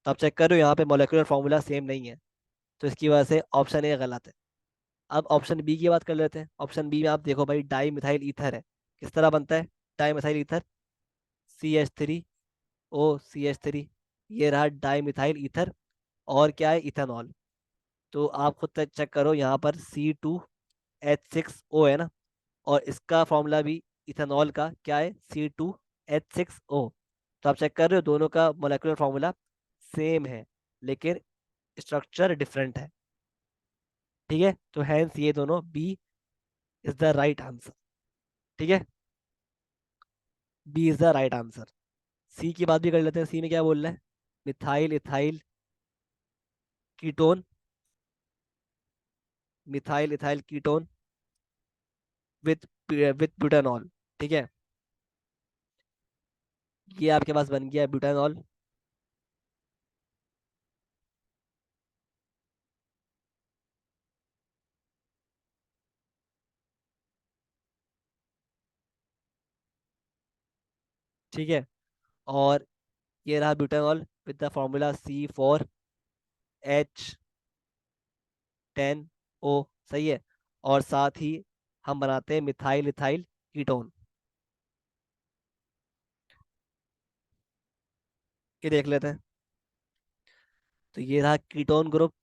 S1: आप चेक करो यहाँ पे मोलेकुलर फॉर्मूला सेम नहीं है, तो इसकी वजह से ऑप्शन ए गलत है। अब ऑप्शन बी की बात कर लेते हैं। ऑप्शन बी में आप देखो भाई, डाई मिथाइल ईथर है। किस तरह बनता है dimethyl ether, CH3O CH3। ये रहा डाई मिथाइल ईथर। और क्या है, इथेनॉल। तो आप खुद तक चेक करो, यहाँ पर C2H6O है ना। और इसका फॉर्मूला भी इथेनॉल का क्या है, C2H6O। तो आप चेक कर रहे हो, दोनों का मोलेकुलर फॉर्मूला सेम है, लेकिन स्ट्रक्चर डिफरेंट है। ठीक है। तो हैंस ये दोनों B is the right answer. ठीक है। B is the right answer. C की बात भी कर लेते हैं, सी में क्या बोल रहा है, methyl ethyl ketone, methyl ethyl ketone with with butanol. ठीक है। ये आपके पास बन गया ब्यूटानॉल। ठीक है। और ये रहा butanol with the formula C4H10O। सही है। और साथ ही हम बनाते हैं मिथाइल इथाइल कीटोन। ये देख लेते हैं। तो ये रहा कीटोन ग्रुप।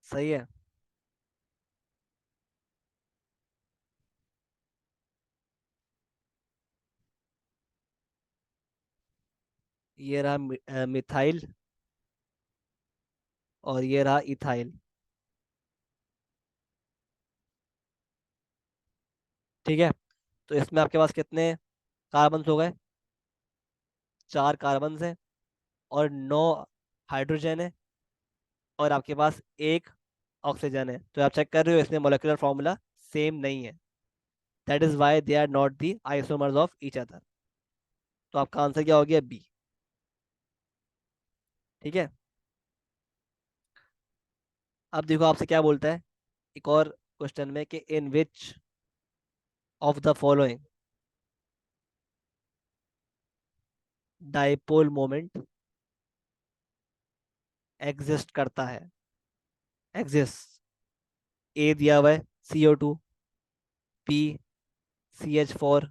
S1: सही है। ये रहा मिथाइल और ये रहा इथाइल। ठीक है। तो इसमें आपके पास कितने कार्बन हो गए, चार कार्बन है और नौ हाइड्रोजन है और आपके पास एक ऑक्सीजन है। तो आप चेक कर रहे हो, इसमें मोलेकुलर फॉर्मूला सेम नहीं है। That is why they are not the isomers of each other. तो आपका आंसर क्या हो गया, बी। ठीक है। अब देखो आपसे क्या बोलता है एक और क्वेश्चन में कि in which of the following dipole moment exist करता है। एग्जिस्ट, ए दिया हुआ है CO2, बी CH4,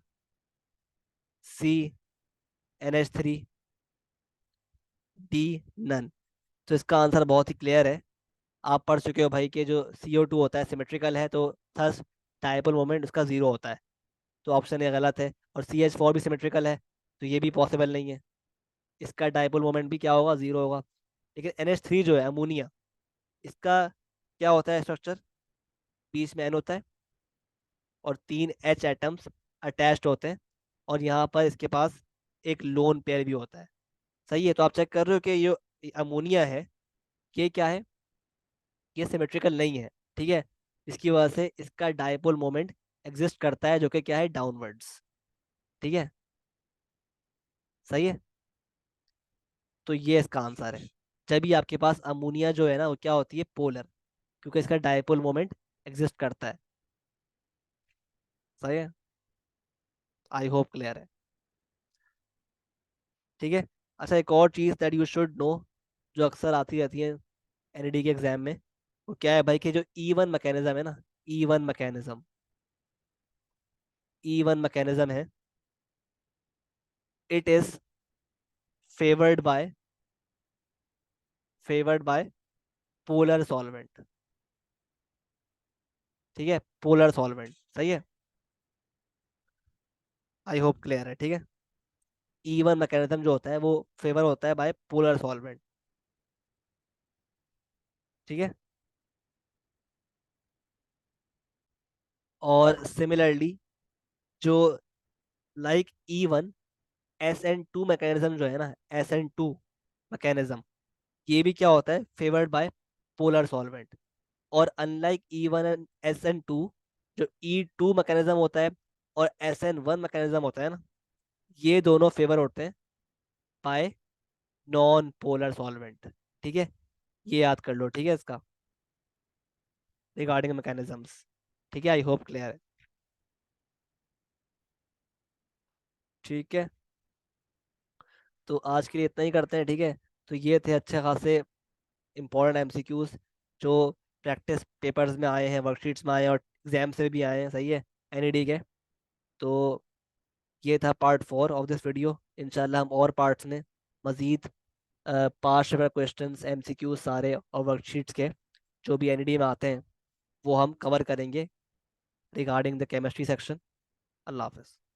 S1: सी NH3, डी नन। तो इसका आंसर बहुत ही क्लियर है। आप पढ़ चुके हो भाई कि जो CO2 होता है सिमेट्रिकल है, तो थस डायपोल मोमेंट उसका जीरो होता है। तो ऑप्शन ये गलत है। और CH4 भी सिमेट्रिकल है, तो ये भी पॉसिबल नहीं है। इसका डायपोल मोमेंट भी क्या होगा, जीरो होगा। लेकिन NH3 जो है अमोनिया, इसका क्या होता है स्ट्रक्चर, बीच में N होता है और 3 H एटम्स अटैच्ड होते हैं, और यहाँ पर इसके पास एक लोन पेयर भी होता है। सही है। तो आप चेक कर रहे हो कि ये अमोनिया है, ये क्या है, ये सिमेट्रिकल नहीं है। ठीक है। इसकी वजह से इसका डायपोल मोमेंट एग्जिस्ट करता है, जो कि क्या है, डाउनवर्ड्स। ठीक है। सही है। तो ये इसका आंसर है। जब भी आपके पास अमोनिया जो है ना, वो क्या होती है, पोलर, क्योंकि इसका डायपोल मोमेंट एग्जिस्ट करता है। सही है। आई होप क्लियर है। ठीक है। अच्छा, एक और चीज दैट यू शुड नो, जो अक्सर आती रहती है NED के एग्जाम में, वो क्या है भाई, कि जो E1 मैकेनिज्म है ना, E1 मैकेनिज्म, E1 मैकेनिज्म है, it is favoured by favoured by polar solvent. ठीक है, पोलर सॉल्वेंट। सही है। आई होप क्लियर है। ठीक है। E1 मैकेनिज्म जो होता है वो फेवर होता है बाय पोलर सॉल्वेंट। ठीक है। और सिमिलरली, जो लाइक E1 SN2 मैकेनिज्म जो है ना, SN2 मैकेनिज्म, ये भी क्या होता है, फेवर्ड बाय पोलर सॉल्वेंट। और अनलाइक E1 एंड SN2, जो E2 मैकेनिज्म होता है और SN1 मैकेनिज्म होता है ना, ये दोनों फेवर होते हैं बाय नॉन पोलर सॉल्वेंट। ठीक है। ये याद कर लो। ठीक है, इसका रिगार्डिंग मैकेनिज्म्स। ठीक है। आई होप क्लियर है। ठीक है। तो आज के लिए इतना ही करते हैं। ठीक है। तो ये थे अच्छे खासे इंपॉर्टेंट MCQs, जो प्रैक्टिस पेपर्स में आए हैं, वर्कशीट्स में आए हैं और एग्जाम से भी आए हैं। सही है, NED के। तो ये था पार्ट 4 ऑफ दिस वीडियो। इंशाल्लाह हम और पार्ट्स में मज़ीद पास्ट पेपर क्वेश्चंस, MCQs सारे और वर्कशीट्स के जो भी NED में आते हैं, वो हम कवर करेंगे रिगार्डिंग द केमिस्ट्री सेक्शन। अल्लाह हाफिज़।